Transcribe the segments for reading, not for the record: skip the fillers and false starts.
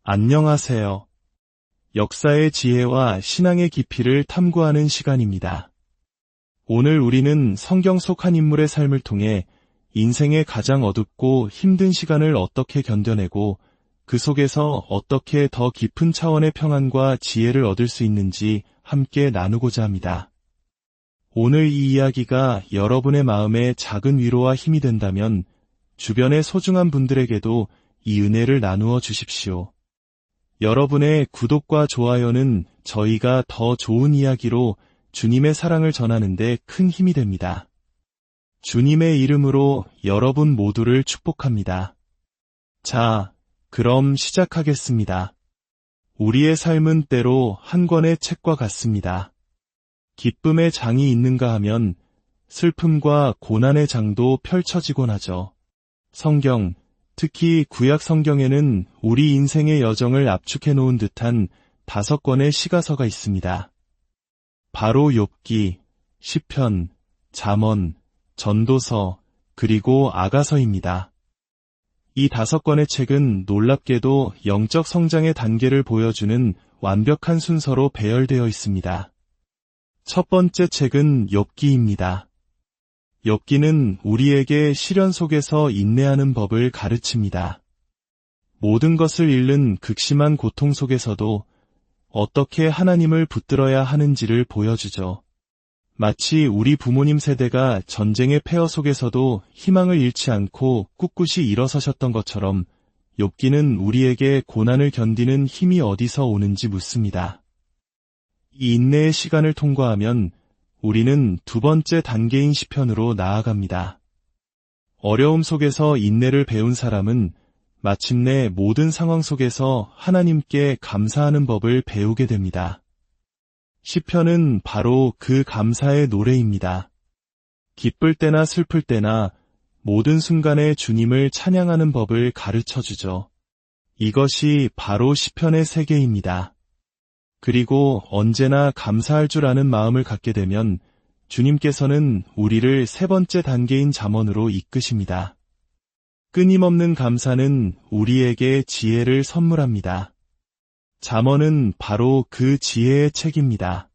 안녕하세요. 역사의 지혜와 신앙의 깊이를 탐구하는 시간입니다. 오늘 우리는 성경 속 한 인물의 삶을 통해 인생의 가장 어둡고 힘든 시간을 어떻게 견뎌내고 그 속에서 어떻게 더 깊은 차원의 평안과 지혜를 얻을 수 있는지 함께 나누고자 합니다. 오늘 이 이야기가 여러분의 마음에 작은 위로와 힘이 된다면 주변의 소중한 분들에게도 이 은혜를 나누어 주십시오. 여러분의 구독과 좋아요는 저희가 더 좋은 이야기로 주님의 사랑을 전하는 데 큰 힘이 됩니다. 주님의 이름으로 여러분 모두를 축복합니다. 자, 그럼 시작하겠습니다. 우리의 삶은 때로 한 권의 책과 같습니다. 기쁨의 장이 있는가 하면 슬픔과 고난의 장도 펼쳐지곤 하죠. 성경, 특히 구약 성경에는 우리 인생의 여정을 압축해 놓은 듯한 5권의 시가서가 있습니다. 바로 욥기, 시편, 잠언, 전도서, 그리고 아가서입니다. 이 5권의 책은 놀랍게도 영적 성장의 단계를 보여주는 완벽한 순서로 배열되어 있습니다. 첫 번째 책은 욥기입니다. 욥기는 우리에게 시련 속에서 인내하는 법을 가르칩니다. 모든 것을 잃는 극심한 고통 속에서도 어떻게 하나님을 붙들어야 하는지를 보여주죠. 마치 우리 부모님 세대가 전쟁의 폐허 속에서도 희망을 잃지 않고 꿋꿋이 일어서셨던 것처럼 욥기는 우리에게 고난을 견디는 힘이 어디서 오는지 묻습니다. 이 인내의 시간을 통과하면 우리는 두 번째 단계인 시편으로 나아갑니다. 어려움 속에서 인내를 배운 사람은 마침내 모든 상황 속에서 하나님께 감사하는 법을 배우게 됩니다. 시편은 바로 그 감사의 노래입니다. 기쁠 때나 슬플 때나 모든 순간에 주님을 찬양하는 법을 가르쳐주죠. 이것이 바로 시편의 세계입니다. 그리고 언제나 감사할 줄 아는 마음을 갖게 되면 주님께서는 우리를 세 번째 단계인 잠언으로 이끄십니다. 끊임없는 감사는 우리에게 지혜를 선물합니다. 잠언은 바로 그 지혜의 책입니다.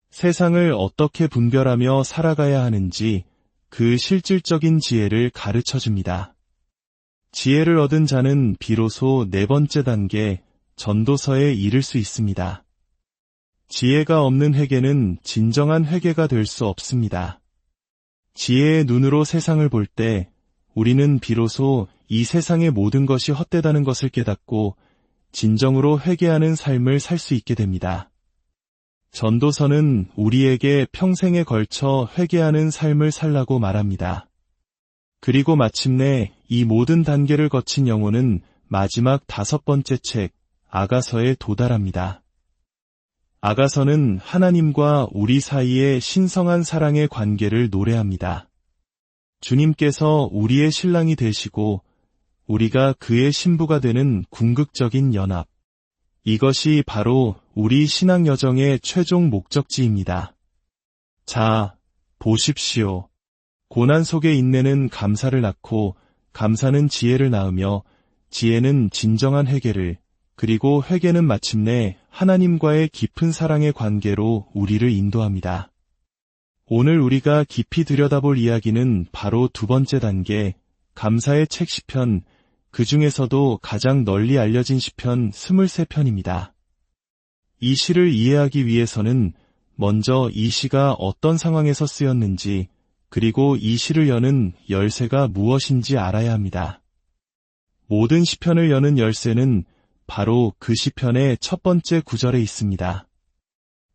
세상을 어떻게 분별하며 살아가야 하는지 그 실질적인 지혜를 가르쳐줍니다. 지혜를 얻은 자는 비로소 네 번째 단계, 전도서에 이를 수 있습니다. 지혜가 없는 회개는 진정한 회개가 될 수 없습니다. 지혜의 눈으로 세상을 볼 때 우리는 비로소 이 세상의 모든 것이 헛되다는 것을 깨닫고 진정으로 회개하는 삶을 살 수 있게 됩니다. 전도서는 우리에게 평생에 걸쳐 회개하는 삶을 살라고 말합니다. 그리고 마침내 이 모든 단계를 거친 영혼은 마지막 5번째 책, 아가서에 도달합니다. 아가서는 하나님과 우리 사이의 신성한 사랑의 관계를 노래합니다. 주님께서 우리의 신랑이 되시고 우리가 그의 신부가 되는 궁극적인 연합. 이것이 바로 우리 신앙 여정의 최종 목적지입니다. 자, 보십시오. 고난 속의 인내는 감사를 낳고 감사는 지혜를 낳으며 지혜는 진정한 회개를 그리고 회개는 마침내 하나님과의 깊은 사랑의 관계로 우리를 인도합니다. 오늘 우리가 깊이 들여다볼 이야기는 바로 두 번째 단계, 감사의 책 시편, 그 중에서도 가장 널리 알려진 시편 23편입니다. 이 시를 이해하기 위해서는 먼저 이 시가 어떤 상황에서 쓰였는지, 그리고 이 시를 여는 열쇠가 무엇인지 알아야 합니다. 모든 시편을 여는 열쇠는 바로 그 시편의 첫 번째 구절에 있습니다.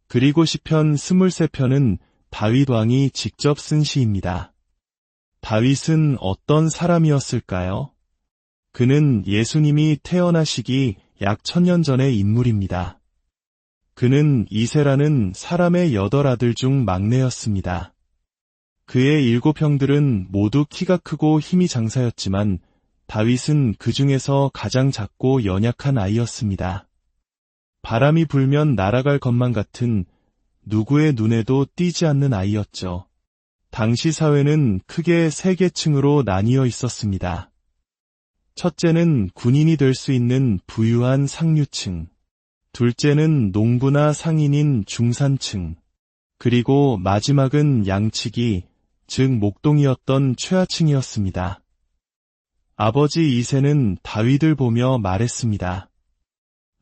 그리고 시편 23편은 다윗 왕이 직접 쓴 시입니다. 다윗은 어떤 사람이었을까요? 그는 예수님이 태어나시기 약 1000년 전의 인물입니다. 그는 이세라는 사람의 8아들 중 막내였습니다. 그의 7형들은 모두 키가 크고 힘이 장사였지만 다윗은 그 중에서 가장 작고 연약한 아이였습니다. 바람이 불면 날아갈 것만 같은 누구의 눈에도 띄지 않는 아이였죠. 당시 사회는 크게 세 계층으로 나뉘어 있었습니다. 첫째는 군인이 될 수 있는 부유한 상류층, 둘째는 농부나 상인인 중산층, 그리고 마지막은 양치기, 즉 목동이었던 최하층이었습니다. 아버지 이새는 다윗을 보며 말했습니다.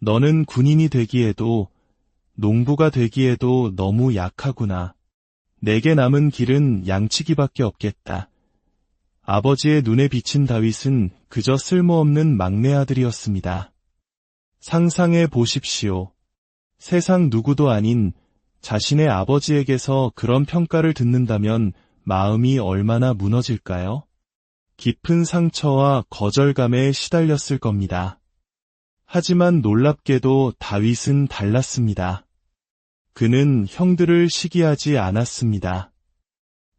너는 군인이 되기에도 농부가 되기에도 너무 약하구나. 내게 남은 길은 양치기밖에 없겠다. 아버지의 눈에 비친 다윗은 그저 쓸모없는 막내 아들이었습니다. 상상해 보십시오. 세상 누구도 아닌 자신의 아버지에게서 그런 평가를 듣는다면 마음이 얼마나 무너질까요? 깊은 상처와 거절감에 시달렸을 겁니다. 하지만 놀랍게도 다윗은 달랐습니다. 그는 형들을 시기하지 않았습니다.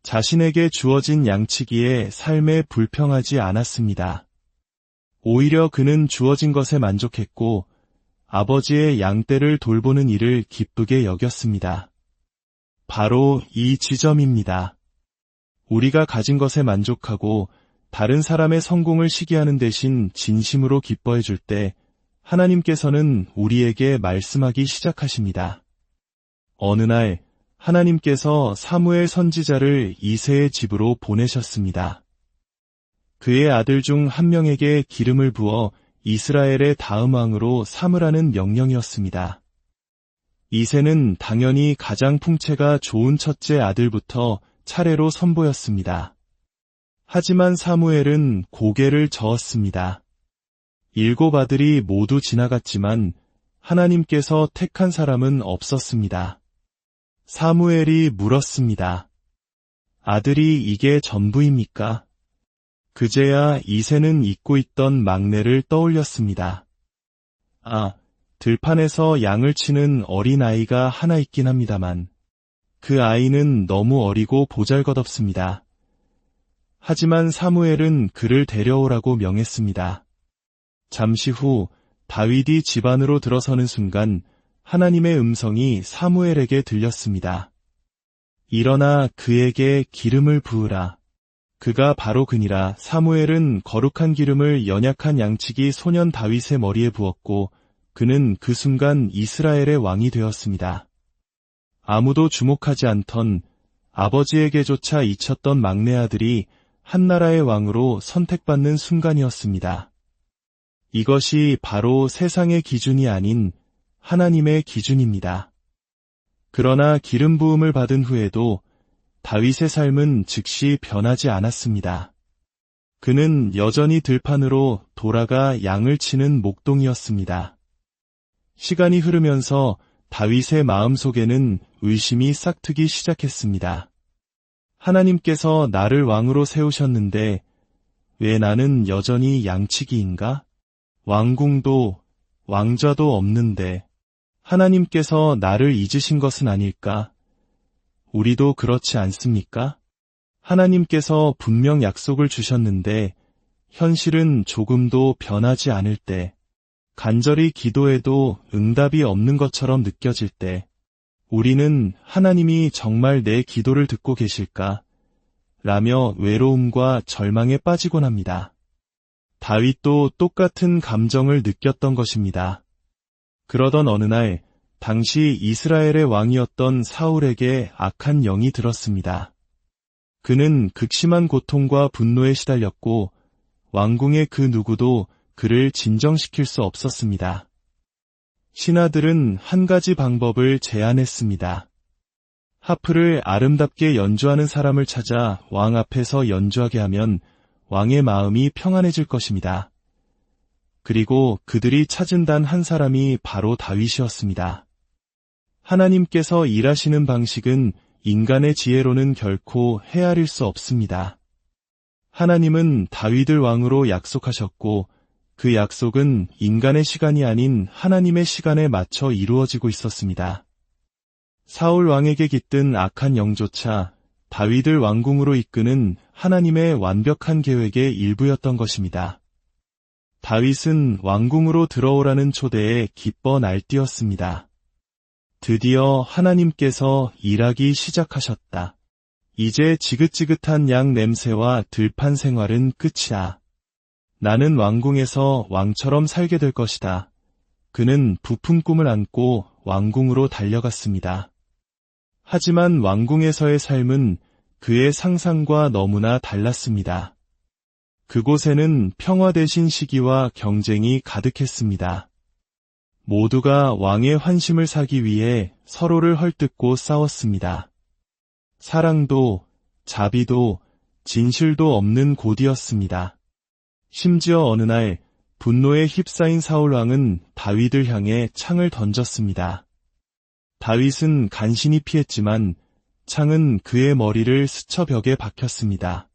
자신에게 주어진 양치기에 삶에 불평하지 않았습니다. 오히려 그는 주어진 것에 만족했고 아버지의 양떼를 돌보는 일을 기쁘게 여겼습니다. 바로 이 지점입니다. 우리가 가진 것에 만족하고 다른 사람의 성공을 시기하는 대신 진심으로 기뻐해 줄 때 하나님께서는 우리에게 말씀하기 시작하십니다. 어느 날 하나님께서 사무엘 선지자를 이새의 집으로 보내셨습니다. 그의 아들 중 한 명에게 기름을 부어 이스라엘의 다음 왕으로 삼으라는 명령이었습니다. 이새는 당연히 가장 풍채가 좋은 첫째 아들부터 차례로 선보였습니다. 하지만 사무엘은 고개를 저었습니다. 7 아들이 모두 지나갔지만 하나님께서 택한 사람은 없었습니다. 사무엘이 물었습니다. 아들이 이게 전부입니까? 그제야 이새는 잊고 있던 막내를 떠올렸습니다. 아, 들판에서 양을 치는 어린아이가 하나 있긴 합니다만 그 아이는 너무 어리고 보잘것없습니다. 하지만 사무엘은 그를 데려오라고 명했습니다. 잠시 후 다윗이 집 안으로 들어서는 순간 하나님의 음성이 사무엘에게 들렸습니다. 일어나 그에게 기름을 부으라. 그가 바로 그니라. 사무엘은 거룩한 기름을 연약한 양치기 소년 다윗의 머리에 부었고 그는 그 순간 이스라엘의 왕이 되었습니다. 아무도 주목하지 않던 아버지에게조차 잊혔던 막내 아들이 한 나라의 왕으로 선택받는 순간이었습니다. 이것이 바로 세상의 기준이 아닌 하나님의 기준입니다. 그러나 기름 부음을 받은 후에도 다윗의 삶은 즉시 변하지 않았습니다. 그는 여전히 들판으로 돌아가 양을 치는 목동이었습니다. 시간이 흐르면서 다윗의 마음속에는 의심이 싹트기 시작했습니다. 하나님께서 나를 왕으로 세우셨는데 왜 나는 여전히 양치기인가? 왕궁도 왕좌도 없는데 하나님께서 나를 잊으신 것은 아닐까? 우리도 그렇지 않습니까? 하나님께서 분명 약속을 주셨는데 현실은 조금도 변하지 않을 때, 간절히 기도해도 응답이 없는 것처럼 느껴질 때, 우리는 하나님이 정말 내 기도를 듣고 계실까? 라며 외로움과 절망에 빠지곤 합니다. 다윗도 똑같은 감정을 느꼈던 것입니다. 그러던 어느 날, 당시 이스라엘의 왕이었던 사울에게 악한 영이 들었습니다. 그는 극심한 고통과 분노에 시달렸고 왕궁의 그 누구도 그를 진정시킬 수 없었습니다. 신하들은 한 가지 방법을 제안했습니다. 하프를 아름답게 연주하는 사람을 찾아 왕 앞에서 연주하게 하면 왕의 마음이 평안해질 것입니다. 그리고 그들이 찾은 단 한 사람이 바로 다윗이었습니다. 하나님께서 일하시는 방식은 인간의 지혜로는 결코 헤아릴 수 없습니다. 하나님은 다윗을 왕으로 약속하셨고 그 약속은 인간의 시간이 아닌 하나님의 시간에 맞춰 이루어지고 있었습니다. 사울 왕에게 깃든 악한 영조차 다윗을 왕궁으로 이끄는 하나님의 완벽한 계획의 일부였던 것입니다. 다윗은 왕궁으로 들어오라는 초대에 기뻐 날뛰었습니다. 드디어 하나님께서 일하기 시작하셨다. 이제 지긋지긋한 양 냄새와 들판 생활은 끝이야. 나는 왕궁에서 왕처럼 살게 될 것이다. 그는 부푼 꿈을 안고 왕궁으로 달려갔습니다. 하지만 왕궁에서의 삶은 그의 상상과 너무나 달랐습니다. 그곳에는 평화 대신 시기와 경쟁이 가득했습니다. 모두가 왕의 환심을 사기 위해 서로를 헐뜯고 싸웠습니다. 사랑도, 자비도, 진실도 없는 곳이었습니다. 심지어 어느 날 분노에 휩싸인 사울왕은 다윗을 향해 창을 던졌습니다. 다윗은 간신히 피했지만 창은 그의 머리를 스쳐 벽에 박혔습니다.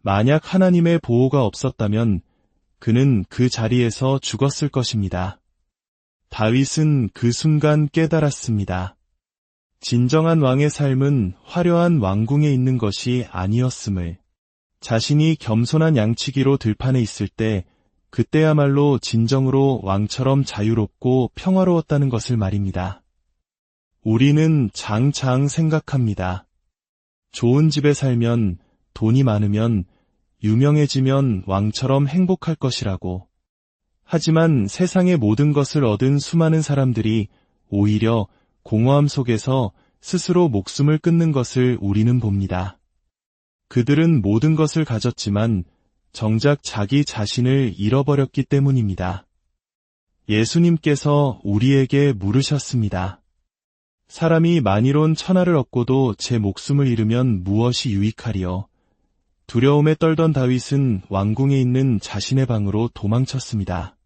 만약 하나님의 보호가 없었다면 그는 그 자리에서 죽었을 것입니다. 다윗은 그 순간 깨달았습니다. 진정한 왕의 삶은 화려한 왕궁에 있는 것이 아니었음을. 자신이 겸손한 양치기로 들판에 있을 때 그때야말로 진정으로 왕처럼 자유롭고 평화로웠다는 것을 말입니다. 우리는 장장 생각합니다. 좋은 집에 살면, 돈이 많으면, 유명해지면 왕처럼 행복할 것이라고. 하지만 세상의 모든 것을 얻은 수많은 사람들이 오히려 공허함 속에서 스스로 목숨을 끊는 것을 우리는 봅니다. 그들은 모든 것을 가졌지만 정작 자기 자신을 잃어버렸기 때문입니다. 예수님께서 우리에게 물으셨습니다. 사람이 만일온 천하를 얻고도 제 목숨을 잃으면 무엇이 유익하리요? 두려움에 떨던 다윗은 왕궁에 있는 자신의 방으로 도망쳤습니다.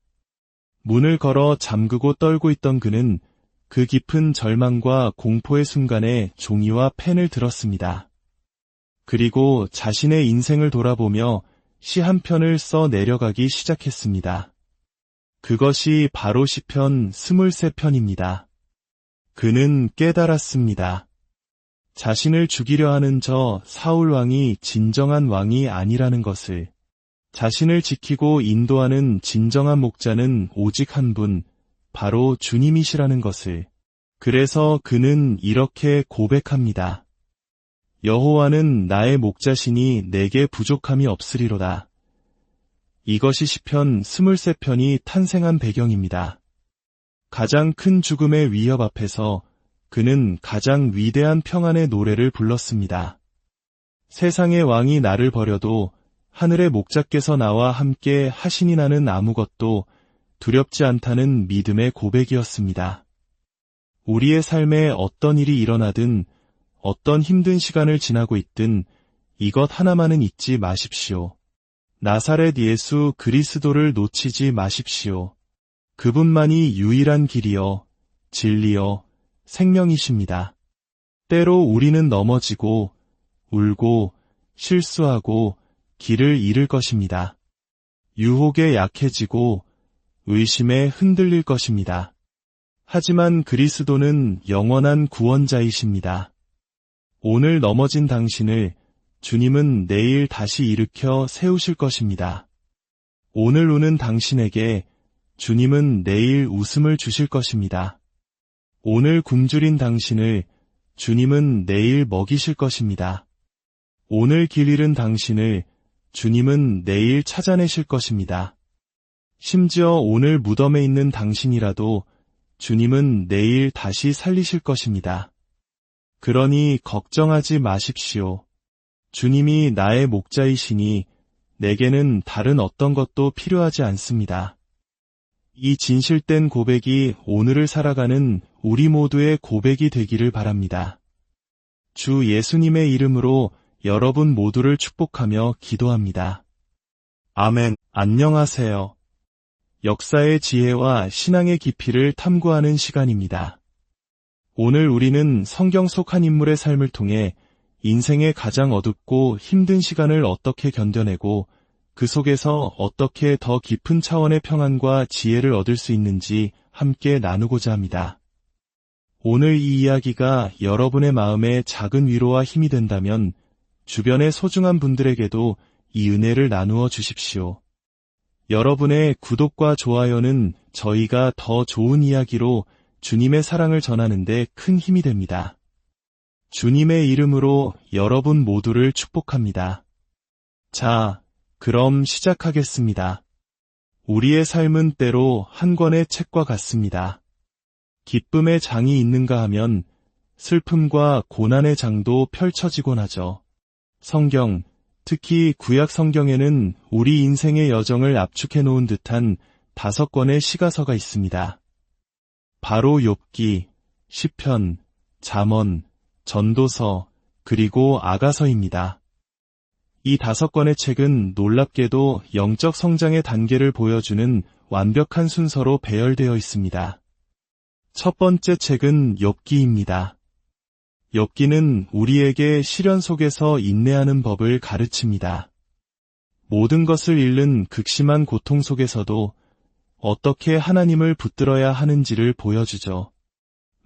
문을 걸어 잠그고 떨고 있던 그는 그 깊은 절망과 공포의 순간에 종이와 펜을 들었습니다. 그리고 자신의 인생을 돌아보며 시 한 편을 써 내려가기 시작했습니다. 그것이 바로 시편 23편입니다. 그는 깨달았습니다. 자신을 죽이려 하는 저 사울 왕이 진정한 왕이 아니라는 것을, 자신을 지키고 인도하는 진정한 목자는 오직 한 분, 바로 주님이시라는 것을. 그래서 그는 이렇게 고백합니다. 여호와는 나의 목자시니 내게 부족함이 없으리로다. 이것이 시편 23편이 탄생한 배경입니다. 가장 큰 죽음의 위협 앞에서 그는 가장 위대한 평안의 노래를 불렀습니다. 세상의 왕이 나를 버려도 하늘의 목자께서 나와 함께 하시니 나는 아무것도 두렵지 않다는 믿음의 고백이었습니다. 우리의 삶에 어떤 일이 일어나든 어떤 힘든 시간을 지나고 있든 이것 하나만은 잊지 마십시오. 나사렛 예수 그리스도를 놓치지 마십시오. 그분만이 유일한 길이요, 진리요, 생명이십니다. 때로 우리는 넘어지고, 울고, 실수하고, 길을 잃을 것입니다. 유혹에 약해지고, 의심에 흔들릴 것입니다. 하지만 그리스도는 영원한 구원자이십니다. 오늘 넘어진 당신을 주님은 내일 다시 일으켜 세우실 것입니다. 오늘 우는 당신에게 주님은 내일 웃음을 주실 것입니다. 오늘 굶주린 당신을 주님은 내일 먹이실 것입니다. 오늘 길 잃은 당신을 주님은 내일 찾아내실 것입니다. 심지어 오늘 무덤에 있는 당신이라도 주님은 내일 다시 살리실 것입니다. 그러니 걱정하지 마십시오. 주님이 나의 목자이시니 내게는 다른 어떤 것도 필요하지 않습니다. 이 진실된 고백이 오늘을 살아가는 우리 모두의 고백이 되기를 바랍니다. 주 예수님의 이름으로 여러분 모두를 축복하며 기도합니다. 아멘. 안녕하세요. 역사의 지혜와 신앙의 깊이를 탐구하는 시간입니다. 오늘 우리는 성경 속 한 인물의 삶을 통해 인생의 가장 어둡고 힘든 시간을 어떻게 견뎌내고 그 속에서 어떻게 더 깊은 차원의 평안과 지혜를 얻을 수 있는지 함께 나누고자 합니다. 오늘 이 이야기가 여러분의 마음에 작은 위로와 힘이 된다면 주변의 소중한 분들에게도 이 은혜를 나누어 주십시오. 여러분의 구독과 좋아요는 저희가 더 좋은 이야기로 주님의 사랑을 전하는 데 큰 힘이 됩니다. 주님의 이름으로 여러분 모두를 축복합니다. 자, 그럼 시작하겠습니다. 우리의 삶은 때로 한 권의 책과 같습니다. 기쁨의 장이 있는가 하면 슬픔과 고난의 장도 펼쳐지곤 하죠. 성경, 특히 구약 성경에는 우리 인생의 여정을 압축해 놓은 듯한 5권의 시가서가 있습니다. 바로 욥기, 시편, 잠언, 전도서, 그리고 아가서입니다. 이 5권의 책은 놀랍게도 영적 성장의 단계를 보여주는 완벽한 순서로 배열되어 있습니다. 첫 번째 책은 욥기입니다. 욥기는 우리에게 시련 속에서 인내하는 법을 가르칩니다. 모든 것을 잃는 극심한 고통 속에서도 어떻게 하나님을 붙들어야 하는지를 보여주죠.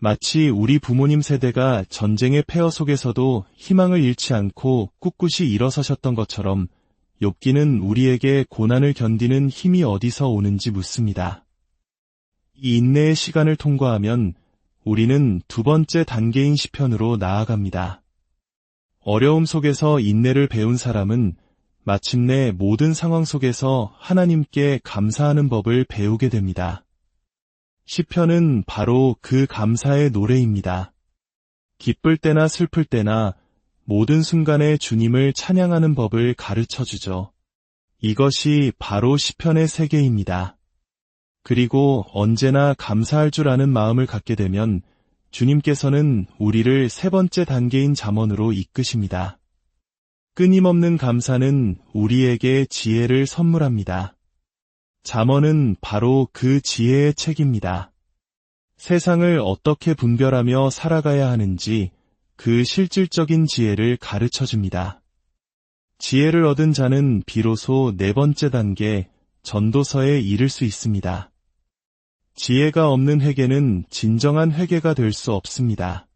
마치 우리 부모님 세대가 전쟁의 폐허 속에서도 희망을 잃지 않고 꿋꿋이 일어서셨던 것처럼 욥기는 우리에게 고난을 견디는 힘이 어디서 오는지 묻습니다. 이 인내의 시간을 통과하면 우리는 두 번째 단계인 시편으로 나아갑니다. 어려움 속에서 인내를 배운 사람은 마침내 모든 상황 속에서 하나님께 감사하는 법을 배우게 됩니다. 시편은 바로 그 감사의 노래입니다. 기쁠 때나 슬플 때나 모든 순간에 주님을 찬양하는 법을 가르쳐주죠. 이것이 바로 시편의 세계입니다. 그리고 언제나 감사할 줄 아는 마음을 갖게 되면 주님께서는 우리를 세 번째 단계인 잠언으로 이끄십니다. 끊임없는 감사는 우리에게 지혜를 선물합니다. 잠언은 바로 그 지혜의 책입니다. 세상을 어떻게 분별하며 살아가야 하는지 그 실질적인 지혜를 가르쳐줍니다. 지혜를 얻은 자는 비로소 네 번째 단계, 전도서에 이를 수 있습니다. 지혜가 없는 회개는 진정한 회개가 될 수 없습니다.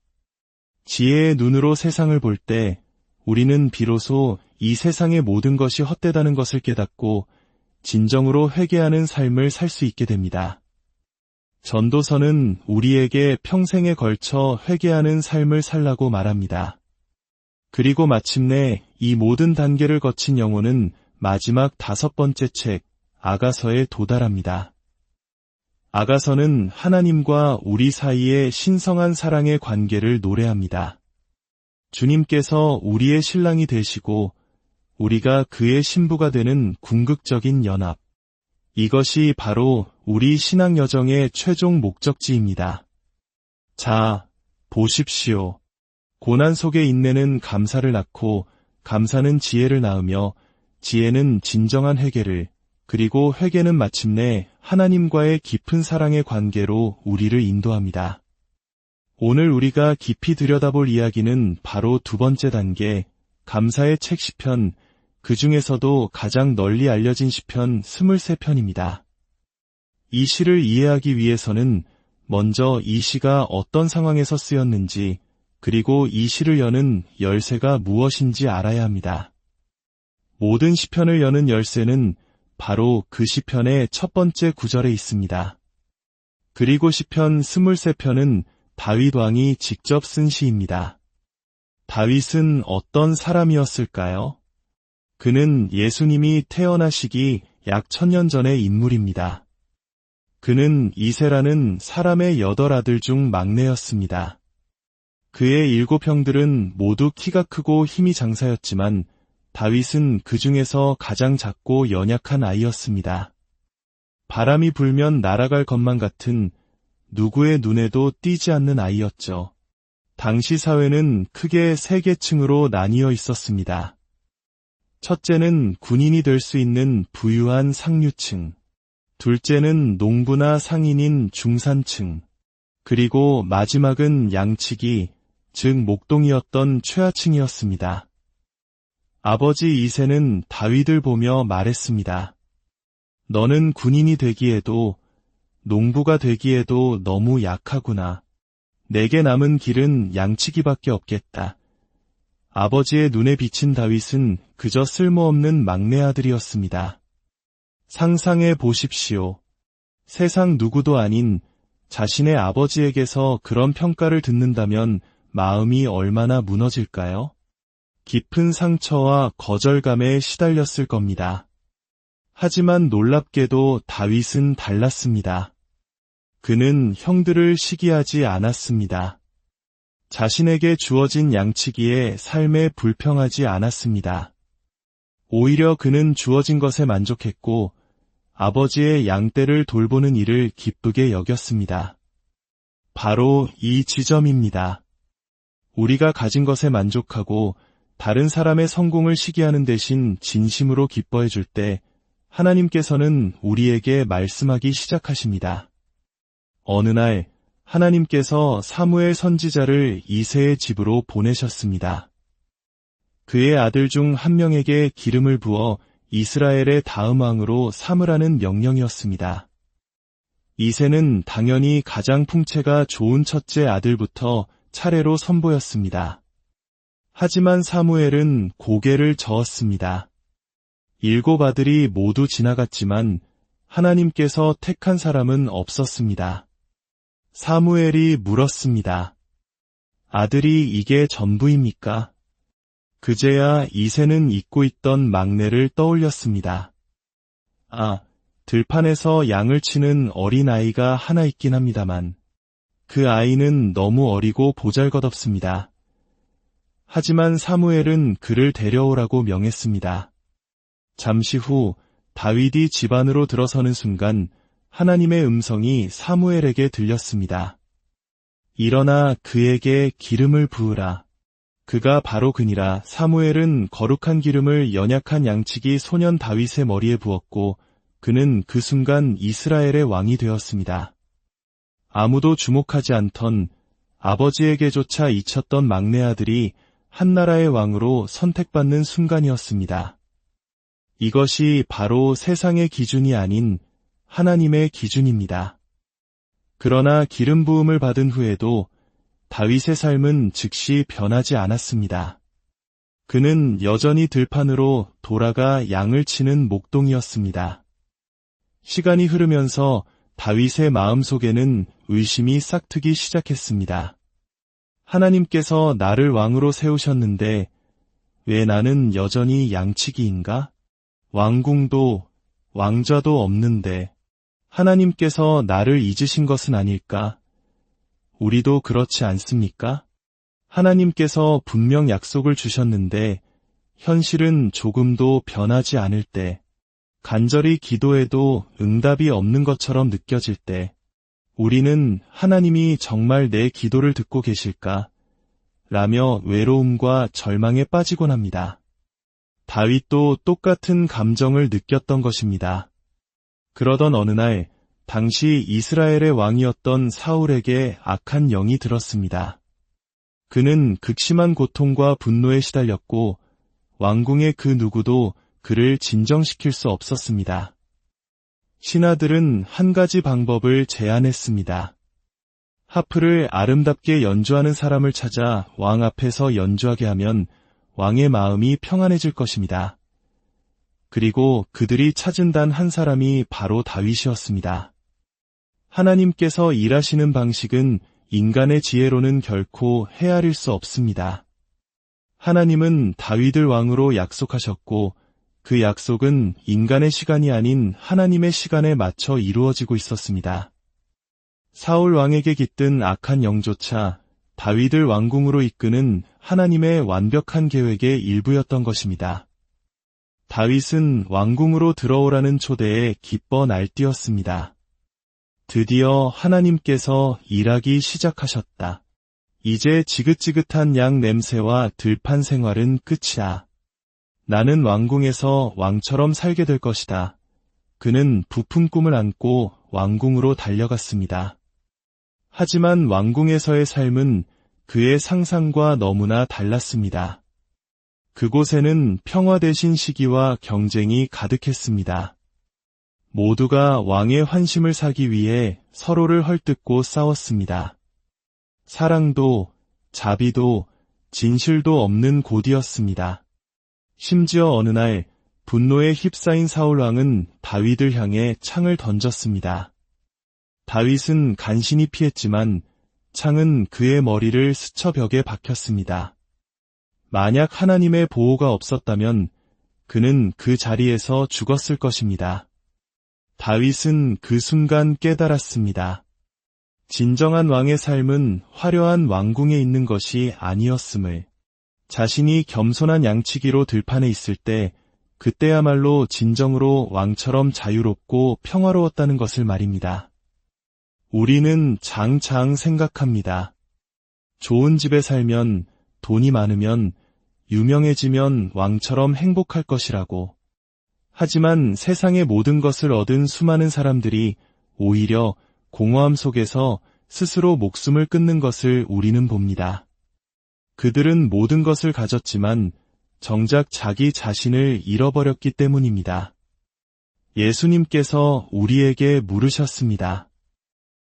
지혜의 눈으로 세상을 볼 때 우리는 비로소 이 세상의 모든 것이 헛되다는 것을 깨닫고 진정으로 회개하는 삶을 살 수 있게 됩니다. 전도서는 우리에게 평생에 걸쳐 회개하는 삶을 살라고 말합니다. 그리고 마침내 이 모든 단계를 거친 영혼은 마지막 5번째 책, 아가서에 도달합니다. 아가서는 하나님과 우리 사이의 신성한 사랑의 관계를 노래합니다. 주님께서 우리의 신랑이 되시고 우리가 그의 신부가 되는 궁극적인 연합. 이것이 바로 우리 신앙 여정의 최종 목적지입니다. 자, 보십시오. 고난 속의 인내는 감사를 낳고 감사는 지혜를 낳으며 지혜는 진정한 회개를, 그리고 회개는 마침내 하나님과의 깊은 사랑의 관계로 우리를 인도합니다. 오늘 우리가 깊이 들여다볼 이야기는 바로 두 번째 단계, 감사의 책 시편, 그 중에서도 가장 널리 알려진 시편 23편입니다. 이 시를 이해하기 위해서는 먼저 이 시가 어떤 상황에서 쓰였는지, 그리고 이 시를 여는 열쇠가 무엇인지 알아야 합니다. 모든 시편을 여는 열쇠는 바로 그 시편의 첫 번째 구절에 있습니다. 그리고 시편 23편은 다윗 왕이 직접 쓴 시입니다. 다윗은 어떤 사람이었을까요? 그는 예수님이 태어나시기 약 1000년 전의 인물입니다. 그는 이새라는 사람의 8아들 중 막내였습니다. 그의 7형들은 모두 키가 크고 힘이 장사였지만 다윗은 그 중에서 가장 작고 연약한 아이였습니다. 바람이 불면 날아갈 것만 같은 누구의 눈에도 띄지 않는 아이였죠. 당시 사회는 크게 3계층으로 나뉘어 있었습니다. 첫째는 군인이 될 수 있는 부유한 상류층, 둘째는 농부나 상인인 중산층, 그리고 마지막은 양치기, 즉 목동이었던 최하층이었습니다. 아버지 이새는 다윗을 보며 말했습니다. 너는 군인이 되기에도 농부가 되기에도 너무 약하구나. 내게 남은 길은 양치기밖에 없겠다. 아버지의 눈에 비친 다윗은 그저 쓸모없는 막내 아들이었습니다. 상상해 보십시오. 세상 누구도 아닌 자신의 아버지에게서 그런 평가를 듣는다면 마음이 얼마나 무너질까요? 깊은 상처와 거절감에 시달렸을 겁니다. 하지만 놀랍게도 다윗은 달랐습니다. 그는 형들을 시기하지 않았습니다. 자신에게 주어진 양치기에 삶에 불평하지 않았습니다. 오히려 그는 주어진 것에 만족했고 아버지의 양떼를 돌보는 일을 기쁘게 여겼습니다. 바로 이 지점입니다. 우리가 가진 것에 만족하고 다른 사람의 성공을 시기하는 대신 진심으로 기뻐해 줄 때 하나님께서는 우리에게 말씀하기 시작하십니다. 어느 날 하나님께서 사무엘 선지자를 이새의 집으로 보내셨습니다. 그의 아들 중 한 명에게 기름을 부어 이스라엘의 다음 왕으로 삼으라는 명령이었습니다. 이새는 당연히 가장 풍채가 좋은 첫째 아들부터 차례로 선보였습니다. 하지만 사무엘은 고개를 저었습니다. 7 아들이 모두 지나갔지만 하나님께서 택한 사람은 없었습니다. 사무엘이 물었습니다. 아들이 이게 전부입니까? 그제야 이새는 잊고 있던 막내를 떠올렸습니다. 아, 들판에서 양을 치는 어린아이가 하나 있긴 합니다만 그 아이는 너무 어리고 보잘것없습니다. 하지만 사무엘은 그를 데려오라고 명했습니다. 잠시 후 다윗이 집 안으로 들어서는 순간 하나님의 음성이 사무엘에게 들렸습니다. 일어나 그에게 기름을 부으라. 그가 바로 그니라. 사무엘은 거룩한 기름을 연약한 양치기 소년 다윗의 머리에 부었고 그는 그 순간 이스라엘의 왕이 되었습니다. 아무도 주목하지 않던 아버지에게조차 잊혔던 막내 아들이 한 나라의 왕으로 선택받는 순간이었습니다. 이것이 바로 세상의 기준이 아닌 하나님의 기준입니다. 그러나 기름 부음을 받은 후에도 다윗의 삶은 즉시 변하지 않았습니다. 그는 여전히 들판으로 돌아가 양을 치는 목동이었습니다. 시간이 흐르면서 다윗의 마음속에는 의심이 싹트기 시작했습니다. 하나님께서 나를 왕으로 세우셨는데 왜 나는 여전히 양치기인가? 왕궁도 왕좌도 없는데 하나님께서 나를 잊으신 것은 아닐까? 우리도 그렇지 않습니까? 하나님께서 분명 약속을 주셨는데 현실은 조금도 변하지 않을 때, 간절히 기도해도 응답이 없는 것처럼 느껴질 때, 우리는 하나님이 정말 내 기도를 듣고 계실까? 라며 외로움과 절망에 빠지곤 합니다. 다윗도 똑같은 감정을 느꼈던 것입니다. 그러던 어느 날, 당시 이스라엘의 왕이었던 사울에게 악한 영이 들었습니다. 그는 극심한 고통과 분노에 시달렸고 왕궁의 그 누구도 그를 진정시킬 수 없었습니다. 신하들은 한 가지 방법을 제안했습니다. 하프를 아름답게 연주하는 사람을 찾아 왕 앞에서 연주하게 하면 왕의 마음이 평안해질 것입니다. 그리고 그들이 찾은 단 한 사람이 바로 다윗이었습니다. 하나님께서 일하시는 방식은 인간의 지혜로는 결코 헤아릴 수 없습니다. 하나님은 다윗을 왕으로 약속하셨고 그 약속은 인간의 시간이 아닌 하나님의 시간에 맞춰 이루어지고 있었습니다. 사울 왕에게 깃든 악한 영조차 다윗을 왕궁으로 이끄는 하나님의 완벽한 계획의 일부였던 것입니다. 다윗은 왕궁으로 들어오라는 초대에 기뻐 날뛰었습니다. 드디어 하나님께서 일하기 시작하셨다. 이제 지긋지긋한 양 냄새와 들판 생활은 끝이야. 나는 왕궁에서 왕처럼 살게 될 것이다. 그는 부푼 꿈을 안고 왕궁으로 달려갔습니다. 하지만 왕궁에서의 삶은 그의 상상과 너무나 달랐습니다. 그곳에는 평화 대신 시기와 경쟁이 가득했습니다. 모두가 왕의 환심을 사기 위해 서로를 헐뜯고 싸웠습니다. 사랑도, 자비도, 진실도 없는 곳이었습니다. 심지어 어느 날 분노에 휩싸인 사울왕은 다윗을 향해 창을 던졌습니다. 다윗은 간신히 피했지만 창은 그의 머리를 스쳐 벽에 박혔습니다. 만약 하나님의 보호가 없었다면 그는 그 자리에서 죽었을 것입니다. 다윗은 그 순간 깨달았습니다. 진정한 왕의 삶은 화려한 왕궁에 있는 것이 아니었음을. 자신이 겸손한 양치기로 들판에 있을 때 그때야말로 진정으로 왕처럼 자유롭고 평화로웠다는 것을 말입니다. 우리는 장장 생각합니다. 좋은 집에 살면, 돈이 많으면, 유명해지면 왕처럼 행복할 것이라고. 하지만 세상의 모든 것을 얻은 수많은 사람들이 오히려 공허함 속에서 스스로 목숨을 끊는 것을 우리는 봅니다. 그들은 모든 것을 가졌지만 정작 자기 자신을 잃어버렸기 때문입니다. 예수님께서 우리에게 물으셨습니다.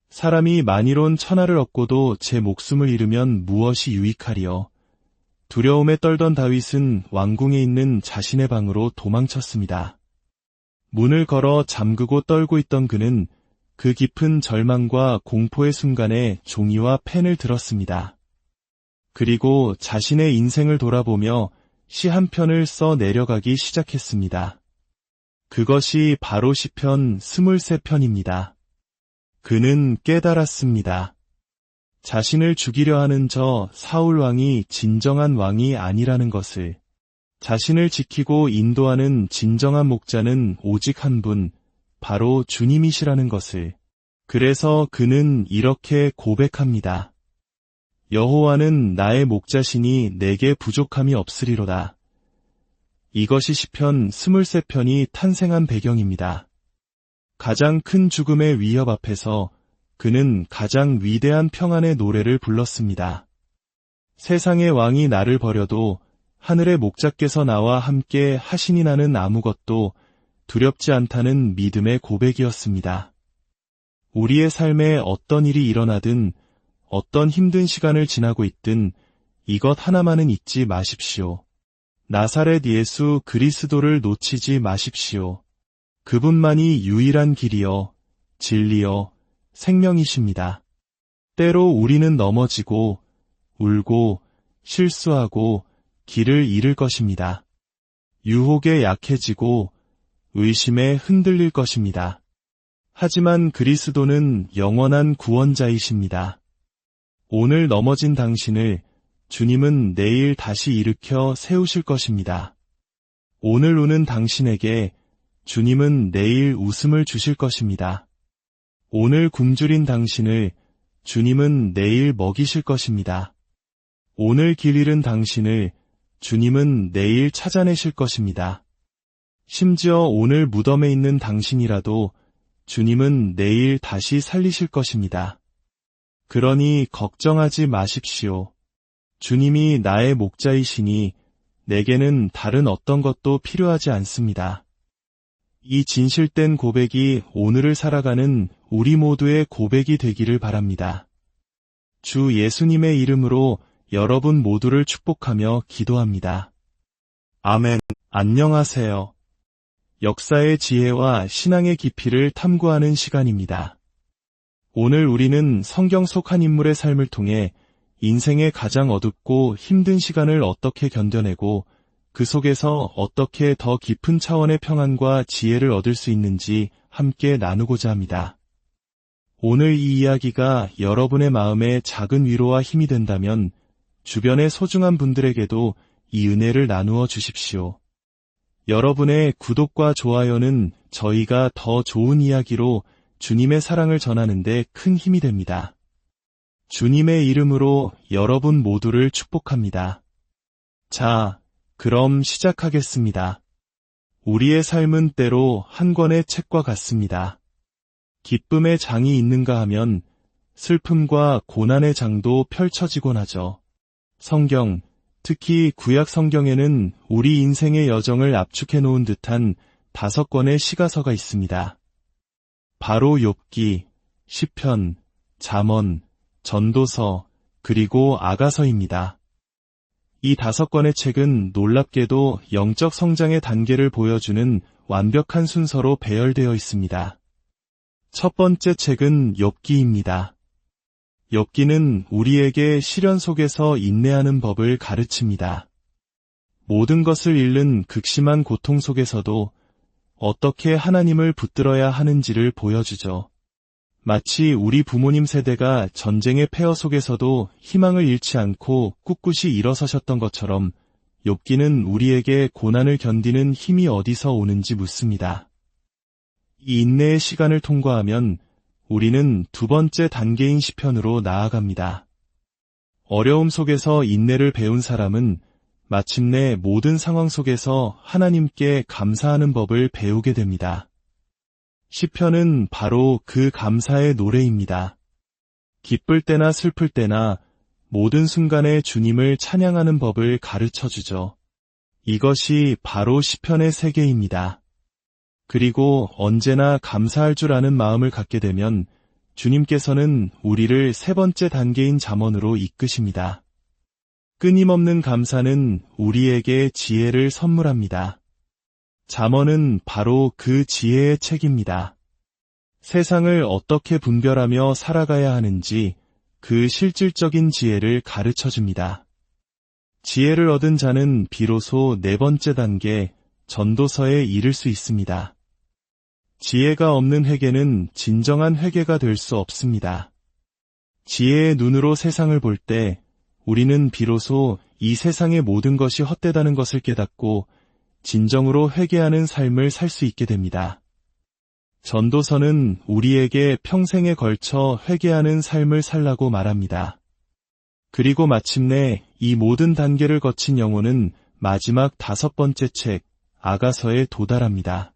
사람이 만이론 천하를 얻고도 제 목숨을 잃으면 무엇이 유익하리요? 두려움에 떨던 다윗은 왕궁에 있는 자신의 방으로 도망쳤습니다. 문을 걸어 잠그고 떨고 있던 그는 그 깊은 절망과 공포의 순간에 종이와 펜을 들었습니다. 그리고 자신의 인생을 돌아보며 시 한 편을 써 내려가기 시작했습니다. 그것이 바로 시편 23편입니다. 그는 깨달았습니다. 자신을 죽이려 하는 저 사울 왕이 진정한 왕이 아니라는 것을, 자신을 지키고 인도하는 진정한 목자는 오직 한 분, 바로 주님이시라는 것을. 그래서 그는 이렇게 고백합니다. 여호와는 나의 목자시니 내게 부족함이 없으리로다. 이것이 시편 23편이 탄생한 배경입니다. 가장 큰 죽음의 위협 앞에서 그는 가장 위대한 평안의 노래를 불렀습니다. 세상의 왕이 나를 버려도 하늘의 목자께서 나와 함께 하시니 나는 아무것도 두렵지 않다는 믿음의 고백이었습니다. 우리의 삶에 어떤 일이 일어나든 어떤 힘든 시간을 지나고 있든 이것 하나만은 잊지 마십시오. 나사렛 예수 그리스도를 놓치지 마십시오. 그분만이 유일한 길이요, 진리요, 생명이십니다. 때로 우리는 넘어지고, 울고, 실수하고, 길을 잃을 것입니다. 유혹에 약해지고, 의심에 흔들릴 것입니다. 하지만 그리스도는 영원한 구원자이십니다. 오늘 넘어진 당신을 주님은 내일 다시 일으켜 세우실 것입니다. 오늘 우는 당신에게 주님은 내일 웃음을 주실 것입니다. 오늘 굶주린 당신을 주님은 내일 먹이실 것입니다. 오늘 길 잃은 당신을 주님은 내일 찾아내실 것입니다. 심지어 오늘 무덤에 있는 당신이라도 주님은 내일 다시 살리실 것입니다. 그러니 걱정하지 마십시오. 주님이 나의 목자이시니 내게는 다른 어떤 것도 필요하지 않습니다. 이 진실된 고백이 오늘을 살아가는 우리 모두의 고백이 되기를 바랍니다. 주 예수님의 이름으로 여러분 모두를 축복하며 기도합니다. 아멘. 안녕하세요. 역사의 지혜와 신앙의 깊이를 탐구하는 시간입니다. 오늘 우리는 성경 속 한 인물의 삶을 통해 인생의 가장 어둡고 힘든 시간을 어떻게 견뎌내고 그 속에서 어떻게 더 깊은 차원의 평안과 지혜를 얻을 수 있는지 함께 나누고자 합니다. 오늘 이 이야기가 여러분의 마음에 작은 위로와 힘이 된다면 주변의 소중한 분들에게도 이 은혜를 나누어 주십시오. 여러분의 구독과 좋아요는 저희가 더 좋은 이야기로 주님의 사랑을 전하는 데 큰 힘이 됩니다. 주님의 이름으로 여러분 모두를 축복합니다. 자, 그럼 시작하겠습니다. 우리의 삶은 때로 한 권의 책과 같습니다. 기쁨의 장이 있는가 하면 슬픔과 고난의 장도 펼쳐지곤 하죠. 성경, 특히 구약 성경에는 우리 인생의 여정을 압축해 놓은 듯한 5권의 시가서가 있습니다. 바로 욥기, 시편, 잠언, 전도서, 그리고 아가서입니다. 이 5권의 책은 놀랍게도 영적 성장의 단계를 보여주는 완벽한 순서로 배열되어 있습니다. 첫 번째 책은 욥기입니다. 욥기는 우리에게 시련 속에서 인내하는 법을 가르칩니다. 모든 것을 잃는 극심한 고통 속에서도 어떻게 하나님을 붙들어야 하는지를 보여주죠. 마치 우리 부모님 세대가 전쟁의 폐허 속에서도 희망을 잃지 않고 꿋꿋이 일어서셨던 것처럼 욥기는 우리에게 고난을 견디는 힘이 어디서 오는지 묻습니다. 이 인내의 시간을 통과하면 우리는 두 번째 단계인 시편으로 나아갑니다. 어려움 속에서 인내를 배운 사람은 마침내 모든 상황 속에서 하나님께 감사하는 법을 배우게 됩니다. 시편은 바로 그 감사의 노래입니다. 기쁠 때나 슬플 때나 모든 순간에 주님을 찬양하는 법을 가르쳐주죠. 이것이 바로 시편의 세계입니다. 그리고 언제나 감사할 줄 아는 마음을 갖게 되면 주님께서는 우리를 세 번째 단계인 잠언으로 이끄십니다. 끊임없는 감사는 우리에게 지혜를 선물합니다. 잠언은 바로 그 지혜의 책입니다. 세상을 어떻게 분별하며 살아가야 하는지 그 실질적인 지혜를 가르쳐줍니다. 지혜를 얻은 자는 비로소 네 번째 단계, 전도서에 이를 수 있습니다. 지혜가 없는 회개는 진정한 회개가 될 수 없습니다. 지혜의 눈으로 세상을 볼 때 우리는 비로소 이 세상의 모든 것이 헛되다는 것을 깨닫고 진정으로 회개하는 삶을 살 수 있게 됩니다. 전도서는 우리에게 평생에 걸쳐 회개하는 삶을 살라고 말합니다. 그리고 마침내 이 모든 단계를 거친 영혼은 마지막 다섯 번째 책, 아가서에 도달합니다.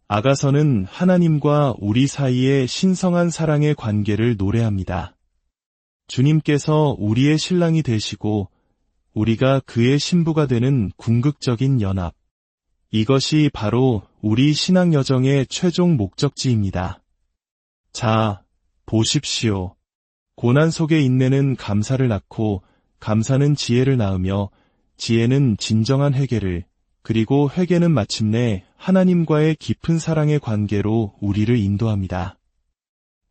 아가서는 하나님과 우리 사이의 신성한 사랑의 관계를 노래합니다. 주님께서 우리의 신랑이 되시고 우리가 그의 신부가 되는 궁극적인 연합. 이것이 바로 우리 신앙 여정의 최종 목적지입니다. 자, 보십시오. 고난 속의 인내는 감사를 낳고 감사는 지혜를 낳으며 지혜는 진정한 회개를, 그리고 회개는 마침내 하나님과의 깊은 사랑의 관계로 우리를 인도합니다.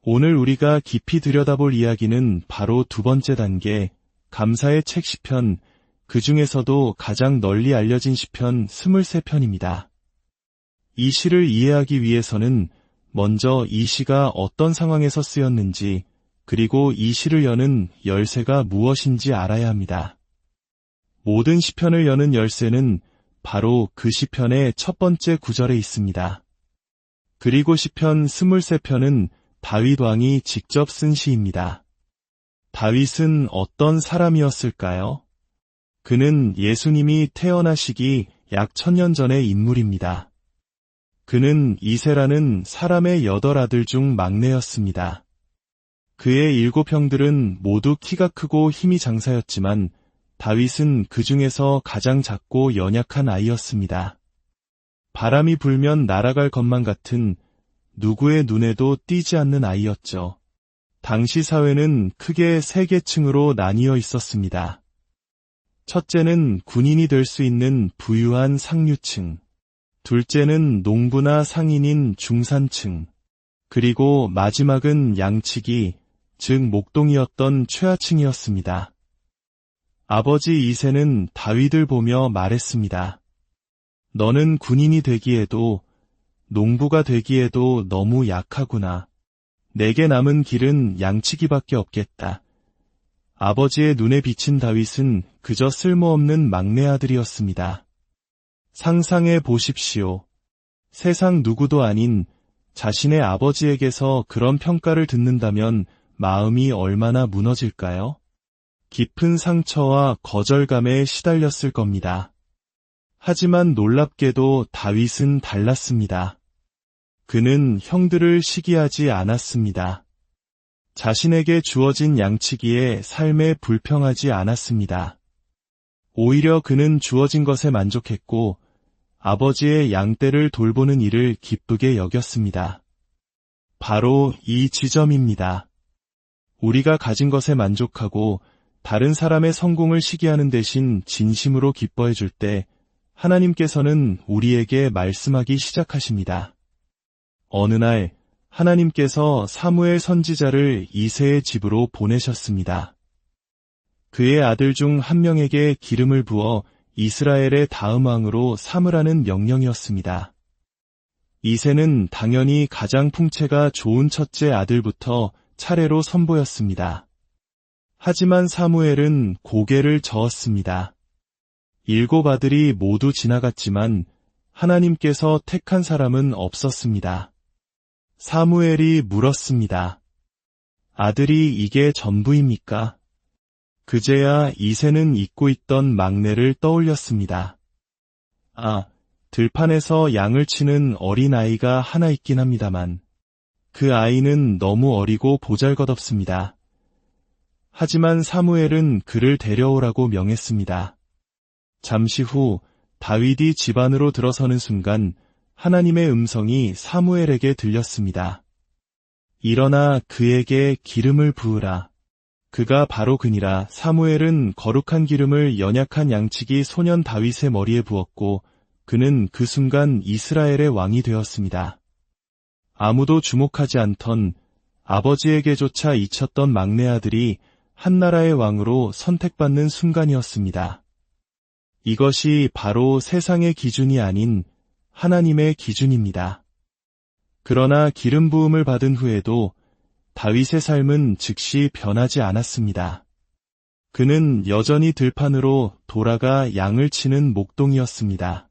오늘 우리가 깊이 들여다볼 이야기는 바로 두 번째 단계, 감사의 책 시편, 그 중에서도 가장 널리 알려진 시편 23편입니다. 이 시를 이해하기 위해서는 먼저 이 시가 어떤 상황에서 쓰였는지, 그리고 이 시를 여는 열쇠가 무엇인지 알아야 합니다. 모든 시편을 여는 열쇠는 바로 그 시편의 첫 번째 구절에 있습니다. 그리고 시편 23편은 다윗 왕이 직접 쓴 시입니다. 다윗은 어떤 사람이었을까요? 그는 예수님이 태어나시기 약 1000년 전의 인물입니다. 그는 이세라는 사람의 8아들 중 막내였습니다. 그의 7형들은 모두 키가 크고 힘이 장사였지만 다윗은 그 중에서 가장 작고 연약한 아이였습니다. 바람이 불면 날아갈 것만 같은 누구의 눈에도 띄지 않는 아이였죠. 당시 사회는 크게 세 계층으로 나뉘어 있었습니다. 첫째는 군인이 될 수 있는 부유한 상류층, 둘째는 농부나 상인인 중산층, 그리고 마지막은 양치기, 즉 목동이었던 최하층이었습니다. 아버지 이새는 다윗을 보며 말했습니다. 너는 군인이 되기에도 농부가 되기에도 너무 약하구나. 내게 남은 길은 양치기밖에 없겠다. 아버지의 눈에 비친 다윗은 그저 쓸모없는 막내 아들이었습니다. 상상해 보십시오. 세상 누구도 아닌 자신의 아버지에게서 그런 평가를 듣는다면 마음이 얼마나 무너질까요? 깊은 상처와 거절감에 시달렸을 겁니다. 하지만 놀랍게도 다윗은 달랐습니다. 그는 형들을 시기하지 않았습니다. 자신에게 주어진 양치기에 삶에 불평하지 않았습니다. 오히려 그는 주어진 것에 만족했고 아버지의 양떼를 돌보는 일을 기쁘게 여겼습니다. 바로 이 지점입니다. 우리가 가진 것에 만족하고 다른 사람의 성공을 시기하는 대신 진심으로 기뻐해 줄 때 하나님께서는 우리에게 말씀하기 시작하십니다. 어느 날 하나님께서 사무엘 선지자를 이새의 집으로 보내셨습니다. 그의 아들 중 한 명에게 기름을 부어 이스라엘의 다음 왕으로 삼으라는 명령이었습니다. 이새는 당연히 가장 풍채가 좋은 첫째 아들부터 차례로 선보였습니다. 하지만 사무엘은 고개를 저었습니다. 7 아들이 모두 지나갔지만 하나님께서 택한 사람은 없었습니다. 사무엘이 물었습니다. 아들이 이게 전부입니까? 그제야 이새는 잊고 있던 막내를 떠올렸습니다. 아, 들판에서 양을 치는 어린아이가 하나 있긴 합니다만 그 아이는 너무 어리고 보잘것없습니다. 하지만 사무엘은 그를 데려오라고 명했습니다. 잠시 후 다윗이 집 안으로 들어서는 순간 하나님의 음성이 사무엘에게 들렸습니다. 일어나 그에게 기름을 부으라. 그가 바로 그니라. 사무엘은 거룩한 기름을 연약한 양치기 소년 다윗의 머리에 부었고 그는 그 순간 이스라엘의 왕이 되었습니다. 아무도 주목하지 않던 아버지에게조차 잊혔던 막내 아들이 한 나라의 왕으로 선택받는 순간이었습니다. 이것이 바로 세상의 기준이 아닌 하나님의 기준입니다. 그러나 기름 부음을 받은 후에도 다윗의 삶은 즉시 변하지 않았습니다. 그는 여전히 들판으로 돌아가 양을 치는 목동이었습니다.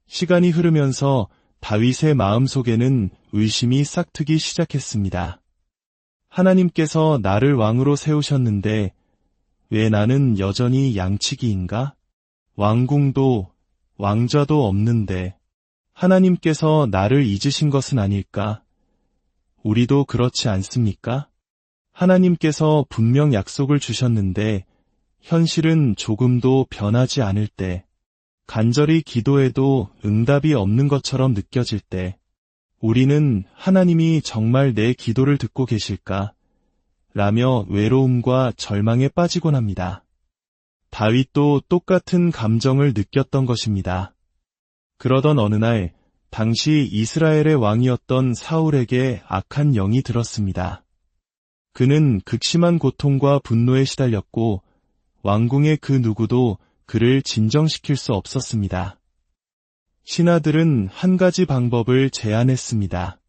시간이 흐르면서 다윗의 마음속에는 의심이 싹트기 시작했습니다. 하나님께서 나를 왕으로 세우셨는데 왜 나는 여전히 양치기인가? 왕궁도 왕좌도 없는데 하나님께서 나를 잊으신 것은 아닐까? 우리도 그렇지 않습니까? 하나님께서 분명 약속을 주셨는데 현실은 조금도 변하지 않을 때, 간절히 기도해도 응답이 없는 것처럼 느껴질 때, 우리는 하나님이 정말 내 기도를 듣고 계실까? 라며 외로움과 절망에 빠지곤 합니다. 다윗도 똑같은 감정을 느꼈던 것입니다. 그러던 어느 날, 당시 이스라엘의 왕이었던 사울에게 악한 영이 들었습니다. 그는 극심한 고통과 분노에 시달렸고 왕궁의 그 누구도 그를 진정시킬 수 없었습니다. 신하들은 한 가지 방법을 제안했습니다.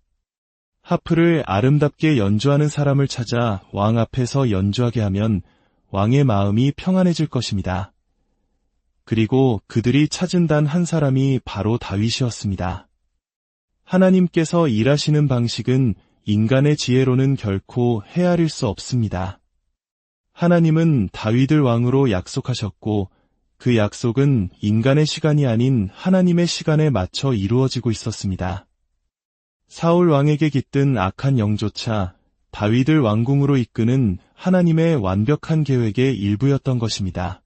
하프를 아름답게 연주하는 사람을 찾아 왕 앞에서 연주하게 하면 왕의 마음이 평안해질 것입니다. 그리고 그들이 찾은 단 한 사람이 바로 다윗이었습니다. 하나님께서 일하시는 방식은 인간의 지혜로는 결코 헤아릴 수 없습니다. 하나님은 다윗을 왕으로 약속하셨고 그 약속은 인간의 시간이 아닌 하나님의 시간에 맞춰 이루어지고 있었습니다. 사울 왕에게 깃든 악한 영조차 다윗을 왕궁으로 이끄는 하나님의 완벽한 계획의 일부였던 것입니다.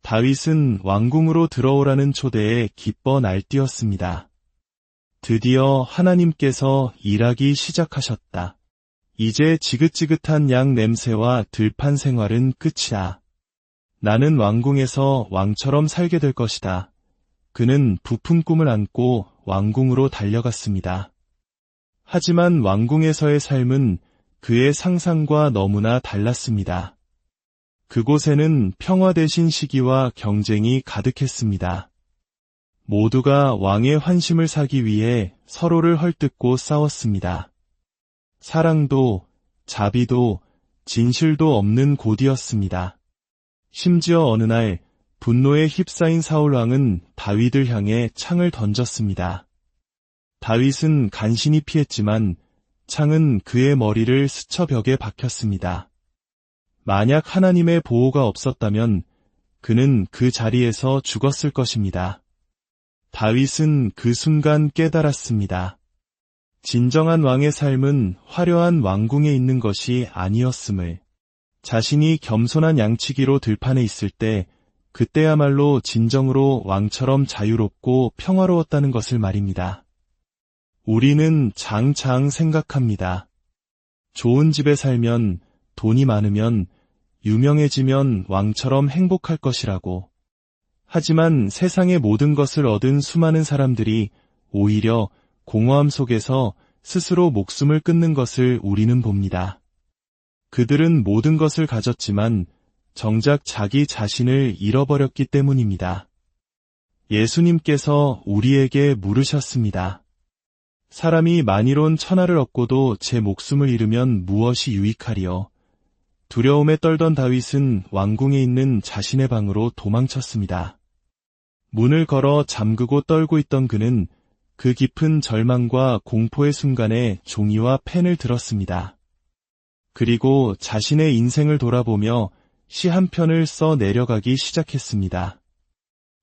다윗은 왕궁으로 들어오라는 초대에 기뻐 날뛰었습니다. 드디어 하나님께서 일하기 시작하셨다. 이제 지긋지긋한 양 냄새와 들판 생활은 끝이야. 나는 왕궁에서 왕처럼 살게 될 것이다. 그는 부푼 꿈을 안고 왕궁으로 달려갔습니다. 하지만 왕궁에서의 삶은 그의 상상과 너무나 달랐습니다. 그곳에는 평화 대신 시기와 경쟁이 가득했습니다. 모두가 왕의 환심을 사기 위해 서로를 헐뜯고 싸웠습니다. 사랑도, 자비도, 진실도 없는 곳이었습니다. 심지어 어느 날 분노에 휩싸인 사울왕은 다윗을 향해 창을 던졌습니다. 다윗은 간신히 피했지만 창은 그의 머리를 스쳐 벽에 박혔습니다. 만약 하나님의 보호가 없었다면 그는 그 자리에서 죽었을 것입니다. 다윗은 그 순간 깨달았습니다. 진정한 왕의 삶은 화려한 왕궁에 있는 것이 아니었음을, 자신이 겸손한 양치기로 들판에 있을 때 그때야말로 진정으로 왕처럼 자유롭고 평화로웠다는 것을 말입니다. 우리는 장장 생각합니다. 좋은 집에 살면, 돈이 많으면, 유명해지면 왕처럼 행복할 것이라고. 하지만 세상의 모든 것을 얻은 수많은 사람들이 오히려 공허함 속에서 스스로 목숨을 끊는 것을 우리는 봅니다. 그들은 모든 것을 가졌지만 정작 자기 자신을 잃어버렸기 때문입니다. 예수님께서 우리에게 물으셨습니다. 사람이 만일온 천하를 얻고도 제 목숨을 잃으면 무엇이 유익하리요? 두려움에 떨던 다윗은 왕궁에 있는 자신의 방으로 도망쳤습니다. 문을 걸어 잠그고 떨고 있던 그는 그 깊은 절망과 공포의 순간에 종이와 펜을 들었습니다. 그리고 자신의 인생을 돌아보며 시 한 편을 써 내려가기 시작했습니다.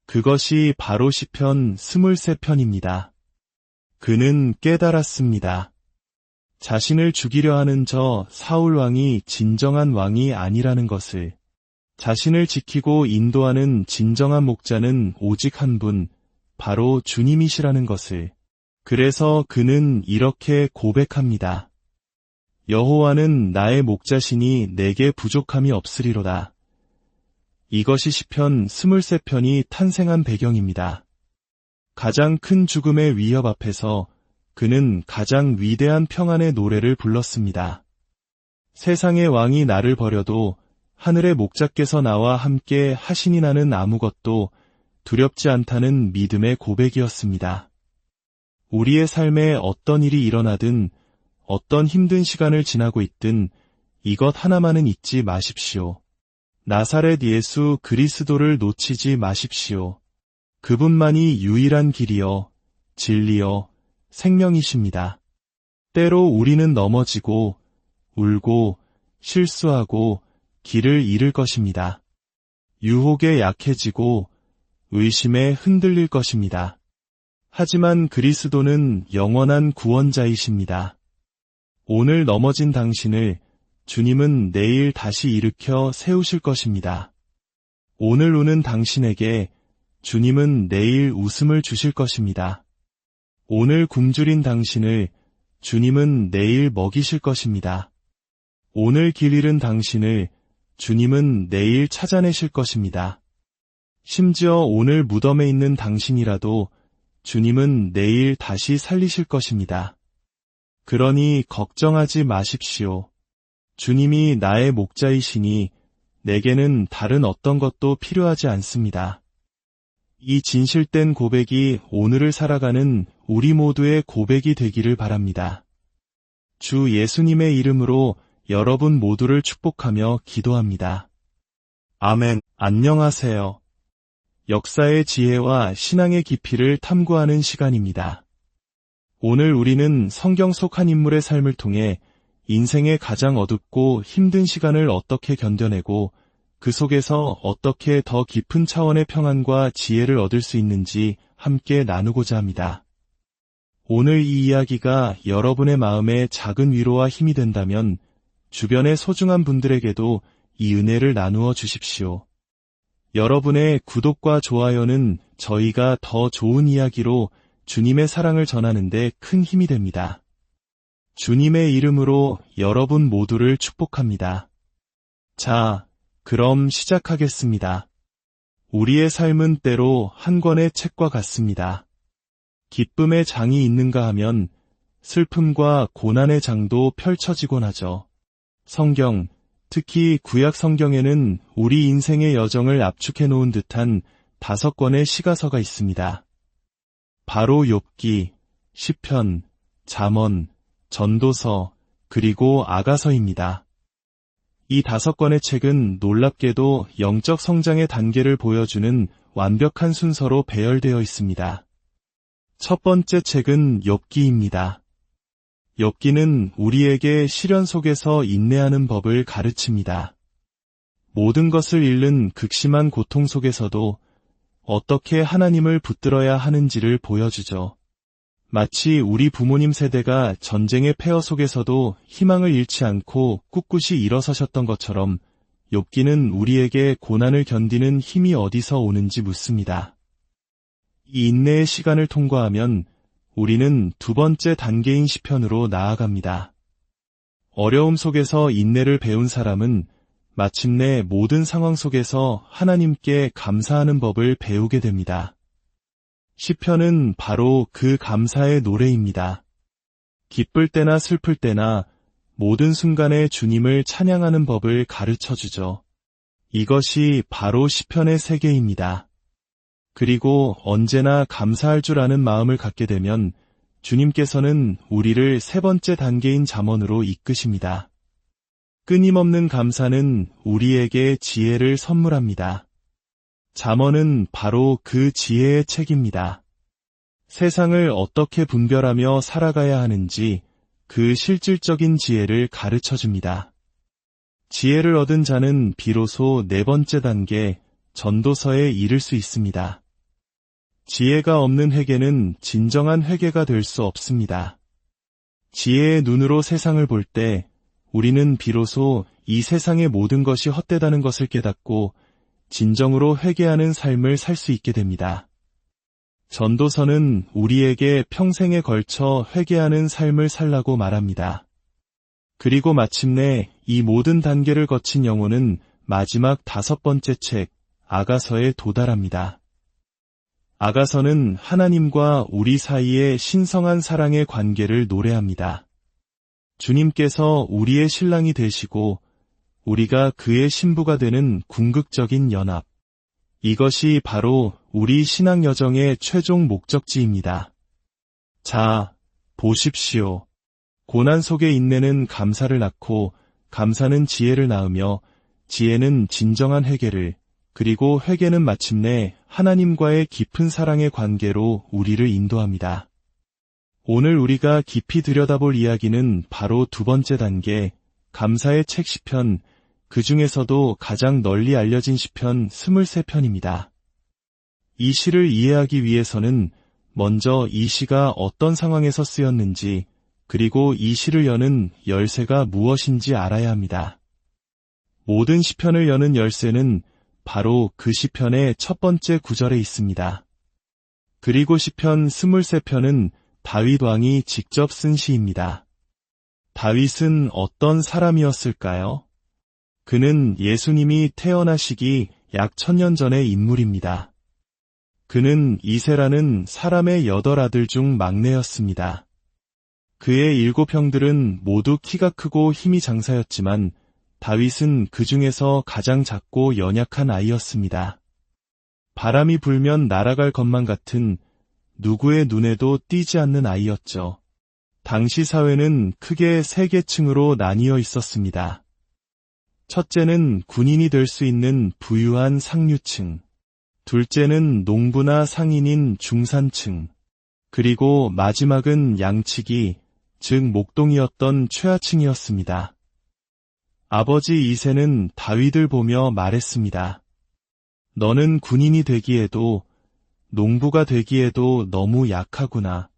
그것이 바로 시편 23편입니다. 그는 깨달았습니다. 자신을 죽이려 하는 저 사울 왕이 진정한 왕이 아니라는 것을, 자신을 지키고 인도하는 진정한 목자는 오직 한 분, 바로 주님이시라는 것을. 그래서 그는 이렇게 고백합니다. 여호와는 나의 목자시니 내게 부족함이 없으리로다. 이것이 시편 23편이 탄생한 배경입니다. 가장 큰 죽음의 위협 앞에서 그는 가장 위대한 평안의 노래를 불렀습니다. 세상의 왕이 나를 버려도 하늘의 목자께서 나와 함께 하시니 나는 아무것도 두렵지 않다는 믿음의 고백이었습니다. 우리의 삶에 어떤 일이 일어나든 어떤 힘든 시간을 지나고 있든 이것 하나만은 잊지 마십시오. 나사렛 예수 그리스도를 놓치지 마십시오. 그분만이 유일한 길이요, 진리요, 생명이십니다. 때로 우리는 넘어지고, 울고, 실수하고, 길을 잃을 것입니다. 유혹에 약해지고, 의심에 흔들릴 것입니다. 하지만 그리스도는 영원한 구원자이십니다. 오늘 넘어진 당신을 주님은 내일 다시 일으켜 세우실 것입니다. 오늘 우는 당신에게 주님은 내일 웃음을 주실 것입니다. 오늘 굶주린 당신을 주님은 내일 먹이실 것입니다. 오늘 길 잃은 당신을 주님은 내일 찾아내실 것입니다. 심지어 오늘 무덤에 있는 당신이라도 주님은 내일 다시 살리실 것입니다. 그러니 걱정하지 마십시오. 주님이 나의 목자이시니 내게는 다른 어떤 것도 필요하지 않습니다. 이 진실된 고백이 오늘을 살아가는 우리 모두의 고백이 되기를 바랍니다. 주 예수님의 이름으로 여러분 모두를 축복하며 기도합니다. 아멘. 안녕하세요. 역사의 지혜와 신앙의 깊이를 탐구하는 시간입니다. 오늘 우리는 성경 속 한 인물의 삶을 통해 인생의 가장 어둡고 힘든 시간을 어떻게 견뎌내고 그 속에서 어떻게 더 깊은 차원의 평안과 지혜를 얻을 수 있는지 함께 나누고자 합니다. 오늘 이 이야기가 여러분의 마음에 작은 위로와 힘이 된다면 주변의 소중한 분들에게도 이 은혜를 나누어 주십시오. 여러분의 구독과 좋아요는 저희가 더 좋은 이야기로 주님의 사랑을 전하는 데 큰 힘이 됩니다. 주님의 이름으로 여러분 모두를 축복합니다. 자, 그럼 시작하겠습니다. 우리의 삶은 때로 한 권의 책과 같습니다. 기쁨의 장이 있는가 하면 슬픔과 고난의 장도 펼쳐지곤 하죠. 성경, 특히 구약 성경에는 우리 인생의 여정을 압축해 놓은 듯한 5권의 시가서가 있습니다. 바로 욥기, 시편, 잠언, 전도서, 그리고 아가서입니다. 이 5권의 책은 놀랍게도 영적 성장의 단계를 보여주는 완벽한 순서로 배열되어 있습니다. 첫 번째 책은 욥기입니다. 욥기는 우리에게 시련 속에서 인내하는 법을 가르칩니다. 모든 것을 잃는 극심한 고통 속에서도 어떻게 하나님을 붙들어야 하는지를 보여주죠. 마치 우리 부모님 세대가 전쟁의 폐허 속에서도 희망을 잃지 않고 꿋꿋이 일어서셨던 것처럼 욥기는 우리에게 고난을 견디는 힘이 어디서 오는지 묻습니다. 이 인내의 시간을 통과하면 우리는 두 번째 단계인 시편으로 나아갑니다. 어려움 속에서 인내를 배운 사람은 마침내 모든 상황 속에서 하나님께 감사하는 법을 배우게 됩니다. 시편은 바로 그 감사의 노래입니다. 기쁠 때나 슬플 때나 모든 순간에 주님을 찬양하는 법을 가르쳐주죠. 이것이 바로 시편의 세계입니다. 그리고 언제나 감사할 줄 아는 마음을 갖게 되면 주님께서는 우리를 세 번째 단계인 잠언으로 이끄십니다. 끊임없는 감사는 우리에게 지혜를 선물합니다. 잠언은 바로 그 지혜의 책입니다. 세상을 어떻게 분별하며 살아가야 하는지 그 실질적인 지혜를 가르쳐줍니다. 지혜를 얻은 자는 비로소 네 번째 단계, 전도서에 이를 수 있습니다. 지혜가 없는 회개는 진정한 회개가 될 수 없습니다. 지혜의 눈으로 세상을 볼 때 우리는 비로소 이 세상의 모든 것이 헛되다는 것을 깨닫고 진정으로 회개하는 삶을 살 수 있게 됩니다. 전도서는 우리에게 평생에 걸쳐 회개하는 삶을 살라고 말합니다. 그리고 마침내 이 모든 단계를 거친 영혼은 마지막 다섯 번째 책, 아가서에 도달합니다. 아가서는 하나님과 우리 사이의 신성한 사랑의 관계를 노래합니다. 주님께서 우리의 신랑이 되시고 우리가 그의 신부가 되는 궁극적인 연합. 이것이 바로 우리 신앙 여정의 최종 목적지입니다. 자, 보십시오. 고난 속에 인내는 감사를 낳고 감사는 지혜를 낳으며 지혜는 진정한 회개를, 그리고 회개는 마침내 하나님과의 깊은 사랑의 관계로 우리를 인도합니다. 오늘 우리가 깊이 들여다볼 이야기는 바로 두 번째 단계, 감사의 책 시편, 그 중에서도 가장 널리 알려진 시편 23편입니다. 이 시를 이해하기 위해서는 먼저 이 시가 어떤 상황에서 쓰였는지, 그리고 이 시를 여는 열쇠가 무엇인지 알아야 합니다. 모든 시편을 여는 열쇠는 바로 그 시편의 첫 번째 구절에 있습니다. 그리고 시편 23편은 다윗 왕이 직접 쓴 시입니다. 다윗은 어떤 사람이었을까요? 그는 예수님이 태어나시기 약 1000년 전의 인물입니다. 그는 이세라는 사람의 8아들 중 막내였습니다. 그의 7형들은 모두 키가 크고 힘이 장사였지만 다윗은 그 중에서 가장 작고 연약한 아이였습니다. 바람이 불면 날아갈 것만 같은 누구의 눈에도 띄지 않는 아이였죠. 당시 사회는 크게 세 계층으로 나뉘어 있었습니다. 첫째는 군인이 될 수 있는 부유한 상류층, 둘째는 농부나 상인인 중산층, 그리고 마지막은 양치기, 즉 목동이었던 최하층이었습니다. 아버지 이새는 다윗을 보며 말했습니다. 너는 군인이 되기에도 농부가 되기에도 너무 약하구나.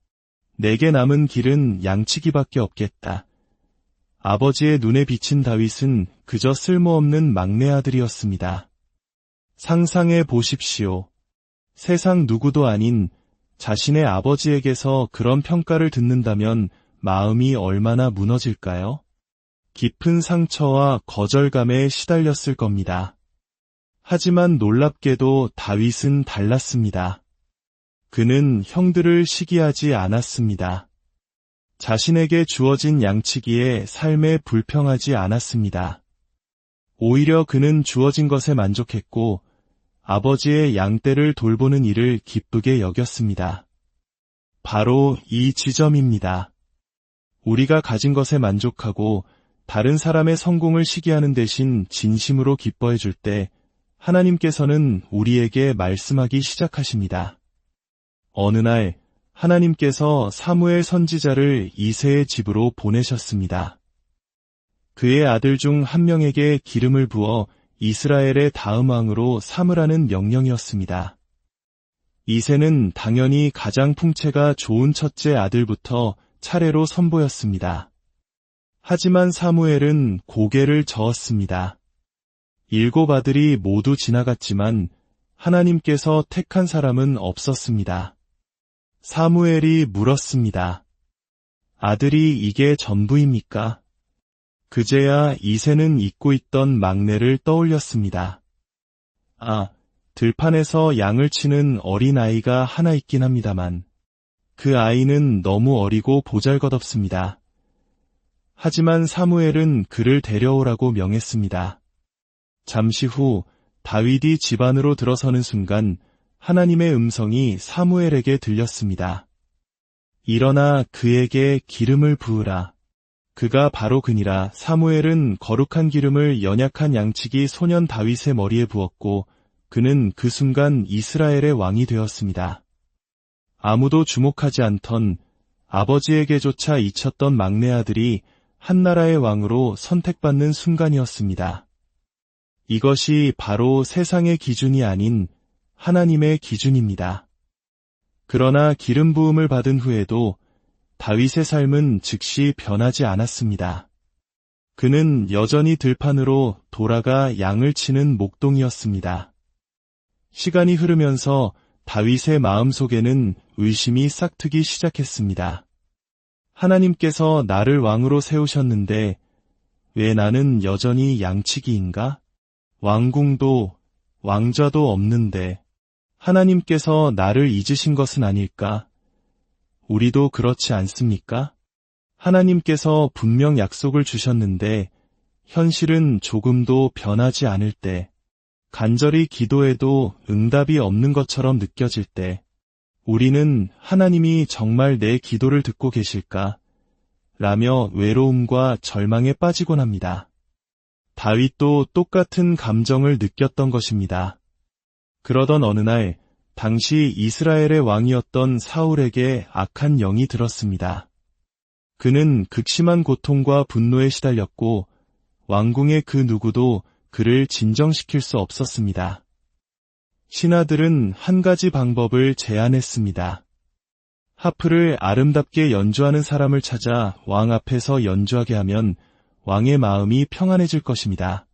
내게 남은 길은 양치기밖에 없겠다. 아버지의 눈에 비친 다윗은 그저 쓸모없는 막내 아들이었습니다. 상상해 보십시오. 세상 누구도 아닌 자신의 아버지에게서 그런 평가를 듣는다면 마음이 얼마나 무너질까요? 깊은 상처와 거절감에 시달렸을 겁니다. 하지만 놀랍게도 다윗은 달랐습니다. 그는 형들을 시기하지 않았습니다. 자신에게 주어진 양치기에 삶에 불평하지 않았습니다. 오히려 그는 주어진 것에 만족했고 아버지의 양떼를 돌보는 일을 기쁘게 여겼습니다. 바로 이 지점입니다. 우리가 가진 것에 만족하고 다른 사람의 성공을 시기하는 대신 진심으로 기뻐해 줄 때 하나님께서는 우리에게 말씀하기 시작하십니다. 어느 날 하나님께서 사무엘 선지자를 이새의 집으로 보내셨습니다. 그의 아들 중 한 명에게 기름을 부어 이스라엘의 다음 왕으로 삼으라는 명령이었습니다. 이새는 당연히 가장 풍채가 좋은 첫째 아들부터 차례로 선보였습니다. 하지만 사무엘은 고개를 저었습니다. 7 아들이 모두 지나갔지만 하나님께서 택한 사람은 없었습니다. 사무엘이 물었습니다. 아들이 이게 전부입니까? 그제야 이새는 잊고 있던 막내를 떠올렸습니다. 아, 들판에서 양을 치는 어린아이가 하나 있긴 합니다만 그 아이는 너무 어리고 보잘것없습니다. 하지만 사무엘은 그를 데려오라고 명했습니다. 잠시 후 다윗이 집 안으로 들어서는 순간 하나님의 음성이 사무엘에게 들렸습니다. 일어나 그에게 기름을 부으라. 그가 바로 그니라. 사무엘은 거룩한 기름을 연약한 양치기 소년 다윗의 머리에 부었고 그는 그 순간 이스라엘의 왕이 되었습니다. 아무도 주목하지 않던 아버지에게조차 잊혔던 막내 아들이 한나라의 왕으로 선택받는 순간이었습니다. 이것이 바로 세상의 기준이 아닌 하나님의 기준입니다. 그러나 기름 부음을 받은 후에도 다윗의 삶은 즉시 변하지 않았습니다. 그는 여전히 들판으로 돌아가 양을 치는 목동이었습니다. 시간이 흐르면서 다윗의 마음속에는 의심이 싹트기 시작했습니다. 하나님께서 나를 왕으로 세우셨는데 왜 나는 여전히 양치기인가? 왕궁도 왕좌도 없는데 하나님께서 나를 잊으신 것은 아닐까? 우리도 그렇지 않습니까? 하나님께서 분명 약속을 주셨는데 현실은 조금도 변하지 않을 때, 간절히 기도해도 응답이 없는 것처럼 느껴질 때, 우리는 하나님이 정말 내 기도를 듣고 계실까? 라며 외로움과 절망에 빠지곤 합니다. 다윗도 똑같은 감정을 느꼈던 것입니다. 그러던 어느 날, 당시 이스라엘의 왕이었던 사울에게 악한 영이 들었습니다. 그는 극심한 고통과 분노에 시달렸고 왕궁의 그 누구도 그를 진정시킬 수 없었습니다. 신하들은 한 가지 방법을 제안했습니다. 하프를 아름답게 연주하는 사람을 찾아 왕 앞에서 연주하게 하면 왕의 마음이 평안해질 것입니다.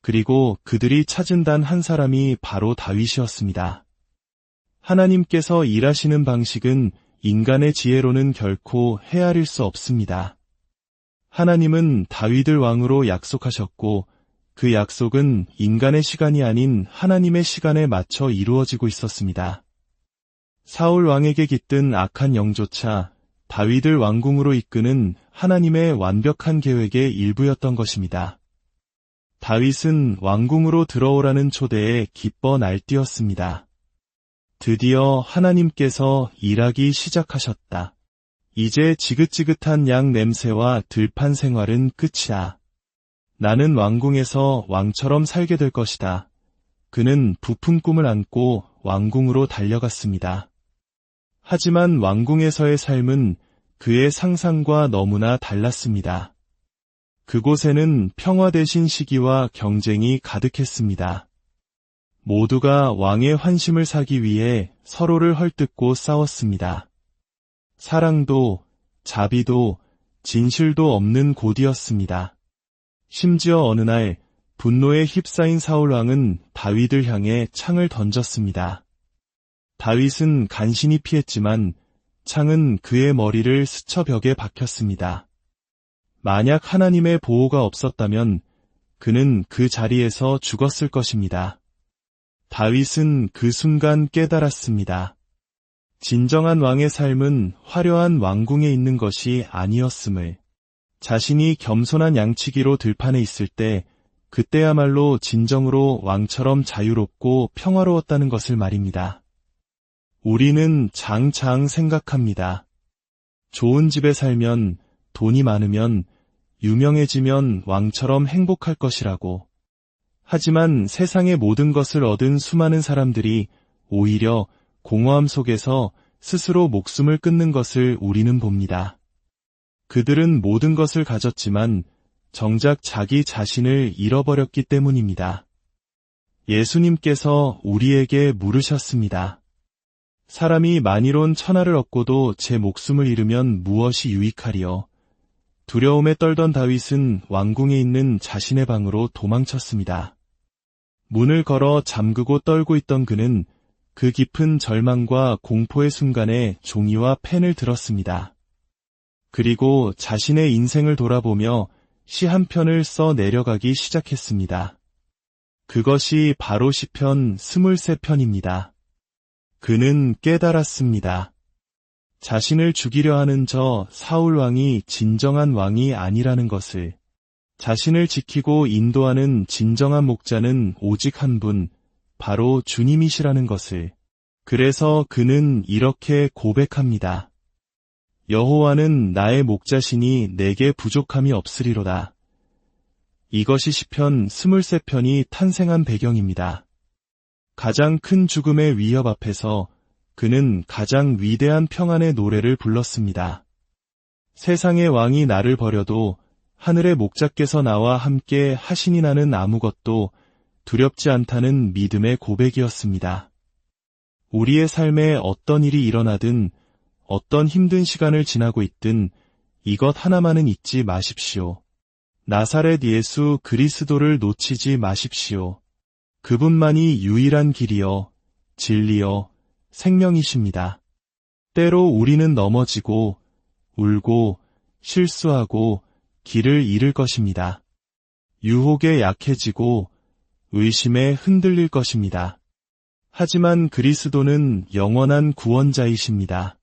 그리고 그들이 찾은 단 한 사람이 바로 다윗이었습니다. 하나님께서 일하시는 방식은 인간의 지혜로는 결코 헤아릴 수 없습니다. 하나님은 다윗을 왕으로 약속하셨고 그 약속은 인간의 시간이 아닌 하나님의 시간에 맞춰 이루어지고 있었습니다. 사울 왕에게 깃든 악한 영조차 다윗을 왕궁으로 이끄는 하나님의 완벽한 계획의 일부였던 것입니다. 다윗은 왕궁으로 들어오라는 초대에 기뻐 날뛰었습니다. 드디어 하나님께서 일하기 시작하셨다. 이제 지긋지긋한 양 냄새와 들판 생활은 끝이야. 나는 왕궁에서 왕처럼 살게 될 것이다. 그는 부푼 꿈을 안고 왕궁으로 달려갔습니다. 하지만 왕궁에서의 삶은 그의 상상과 너무나 달랐습니다. 그곳에는 평화 대신 시기와 경쟁이 가득했습니다. 모두가 왕의 환심을 사기 위해 서로를 헐뜯고 싸웠습니다. 사랑도, 자비도, 진실도 없는 곳이었습니다. 심지어 어느 날 분노에 휩싸인 사울왕은 다윗을 향해 창을 던졌습니다. 다윗은 간신히 피했지만 창은 그의 머리를 스쳐 벽에 박혔습니다. 만약 하나님의 보호가 없었다면 그는 그 자리에서 죽었을 것입니다. 다윗은 그 순간 깨달았습니다. 진정한 왕의 삶은 화려한 왕궁에 있는 것이 아니었음을. 자신이 겸손한 양치기로 들판에 있을 때 그때야말로 진정으로 왕처럼 자유롭고 평화로웠다는 것을 말입니다. 우리는 장장 생각합니다. 좋은 집에 살면, 돈이 많으면, 유명해지면 왕처럼 행복할 것이라고. 하지만 세상의 모든 것을 얻은 수많은 사람들이 오히려 공허함 속에서 스스로 목숨을 끊는 것을 우리는 봅니다. 그들은 모든 것을 가졌지만 정작 자기 자신을 잃어버렸기 때문입니다. 예수님께서 우리에게 물으셨습니다. 사람이 만이론 천하를 얻고도 제 목숨을 잃으면 무엇이 유익하리요? 두려움에 떨던 다윗은 왕궁에 있는 자신의 방으로 도망쳤습니다. 문을 걸어 잠그고 떨고 있던 그는 그 깊은 절망과 공포의 순간에 종이와 펜을 들었습니다. 그리고 자신의 인생을 돌아보며 시 한 편을 써 내려가기 시작했습니다. 그것이 바로 시편 23편입니다. 그는 깨달았습니다. 자신을 죽이려 하는 저 사울 왕이 진정한 왕이 아니라는 것을. 자신을 지키고 인도하는 진정한 목자는 오직 한 분, 바로 주님이시라는 것을. 그래서 그는 이렇게 고백합니다. 여호와는 나의 목자시니 내게 부족함이 없으리로다. 이것이 시편 23편이 탄생한 배경입니다. 가장 큰 죽음의 위협 앞에서 그는 가장 위대한 평안의 노래를 불렀습니다. 세상의 왕이 나를 버려도 하늘의 목자께서 나와 함께 하시니 나는 아무것도 두렵지 않다는 믿음의 고백이었습니다. 우리의 삶에 어떤 일이 일어나든 어떤 힘든 시간을 지나고 있든 이것 하나만은 잊지 마십시오. 나사렛 예수 그리스도를 놓치지 마십시오. 그분만이 유일한 길이요, 진리요, 생명이십니다. 때로 우리는 넘어지고, 울고, 실수하고, 길을 잃을 것입니다. 유혹에 약해지고, 의심에 흔들릴 것입니다. 하지만 그리스도는 영원한 구원자이십니다.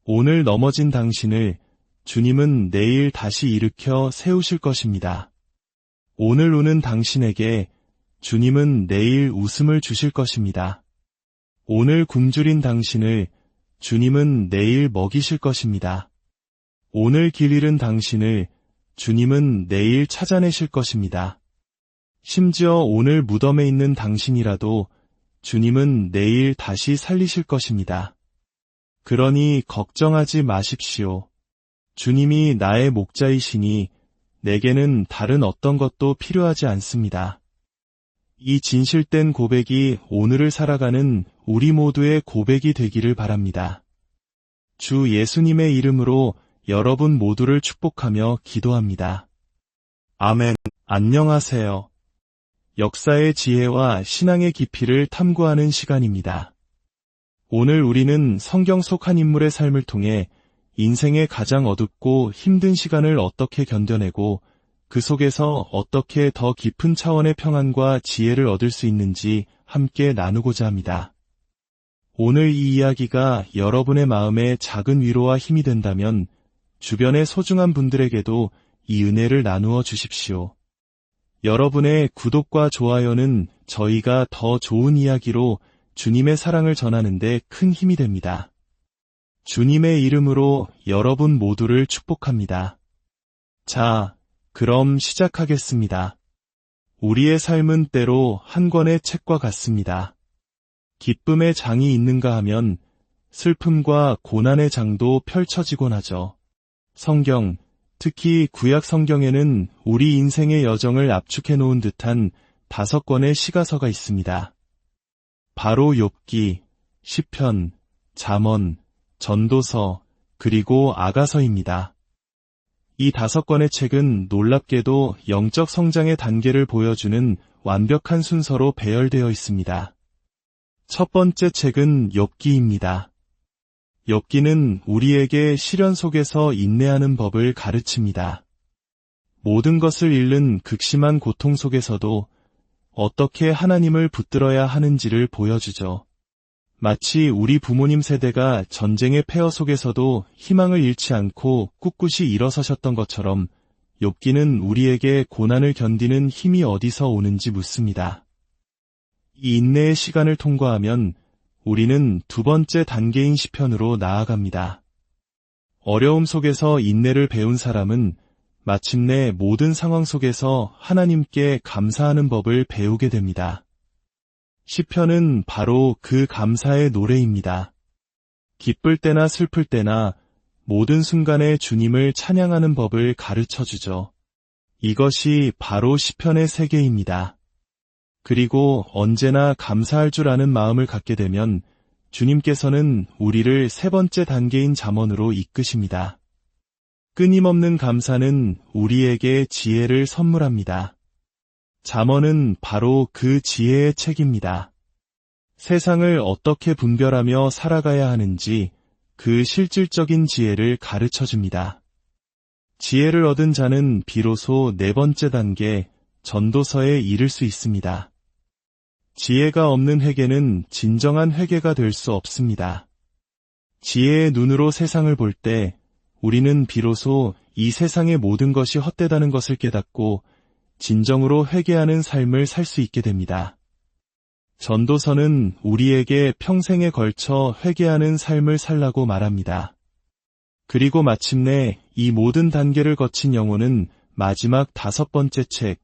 오늘 넘어진 당신을 주님은 내일 다시 일으켜 세우실 것입니다. 오늘 우는 당신에게 주님은 내일 웃음을 주실 것입니다. 오늘 굶주린 당신을 주님은 내일 먹이실 것입니다. 오늘 길 잃은 당신을 주님은 내일 찾아내실 것입니다. 심지어 오늘 무덤에 있는 당신이라도 주님은 내일 다시 살리실 것입니다. 그러니 걱정하지 마십시오. 주님이 나의 목자이시니 내게는 다른 어떤 것도 필요하지 않습니다. 이 진실된 고백이 오늘을 살아가는 우리 모두의 고백이 되기를 바랍니다. 주 예수님의 이름으로 여러분 모두를 축복하며 기도합니다. 아멘. 안녕하세요. 역사의 지혜와 신앙의 깊이를 탐구하는 시간입니다. 오늘 우리는 성경 속 한 인물의 삶을 통해 인생의 가장 어둡고 힘든 시간을 어떻게 견뎌내고 그 속에서 어떻게 더 깊은 차원의 평안과 지혜를 얻을 수 있는지 함께 나누고자 합니다. 오늘 이 이야기가 여러분의 마음에 작은 위로와 힘이 된다면 주변의 소중한 분들에게도 이 은혜를 나누어 주십시오. 여러분의 구독과 좋아요는 저희가 더 좋은 이야기로 주님의 사랑을 전하는 데 큰 힘이 됩니다. 주님의 이름으로 여러분 모두를 축복합니다. 자, 그럼 시작하겠습니다. 우리의 삶은 때로 한 권의 책과 같습니다. 기쁨의 장이 있는가 하면 슬픔과 고난의 장도 펼쳐지곤 하죠. 성경, 특히 구약 성경에는 우리 인생의 여정을 압축해 놓은 듯한 5권의 시가서가 있습니다. 바로 욥기, 시편, 잠언, 전도서, 그리고 아가서입니다. 이 5권의 책은 놀랍게도 영적 성장의 단계를 보여주는 완벽한 순서로 배열되어 있습니다. 첫 번째 책은 욥기입니다. 욥기는 우리에게 시련 속에서 인내하는 법을 가르칩니다. 모든 것을 잃는 극심한 고통 속에서도 어떻게 하나님을 붙들어야 하는지를 보여주죠. 마치 우리 부모님 세대가 전쟁의 폐허 속에서도 희망을 잃지 않고 꿋꿋이 일어서셨던 것처럼 욥기는 우리에게 고난을 견디는 힘이 어디서 오는지 묻습니다. 이 인내의 시간을 통과하면 우리는 두 번째 단계인 시편으로 나아갑니다. 어려움 속에서 인내를 배운 사람은 마침내 모든 상황 속에서 하나님께 감사하는 법을 배우게 됩니다. 시편은 바로 그 감사의 노래입니다. 기쁠 때나 슬플 때나 모든 순간에 주님을 찬양하는 법을 가르쳐주죠. 이것이 바로 시편의 세계입니다. 그리고 언제나 감사할 줄 아는 마음을 갖게 되면 주님께서는 우리를 세 번째 단계인 잠언으로 이끄십니다. 끊임없는 감사는 우리에게 지혜를 선물합니다. 잠언은 바로 그 지혜의 책입니다. 세상을 어떻게 분별하며 살아가야 하는지 그 실질적인 지혜를 가르쳐줍니다. 지혜를 얻은 자는 비로소 네 번째 단계, 전도서에 이를 수 있습니다. 지혜가 없는 회개는 진정한 회개가 될 수 없습니다. 지혜의 눈으로 세상을 볼 때 우리는 비로소 이 세상의 모든 것이 헛되다는 것을 깨닫고 진정으로 회개하는 삶을 살 수 있게 됩니다. 전도서는 우리에게 평생에 걸쳐 회개하는 삶을 살라고 말합니다. 그리고 마침내 이 모든 단계를 거친 영혼은 마지막 5번째 책,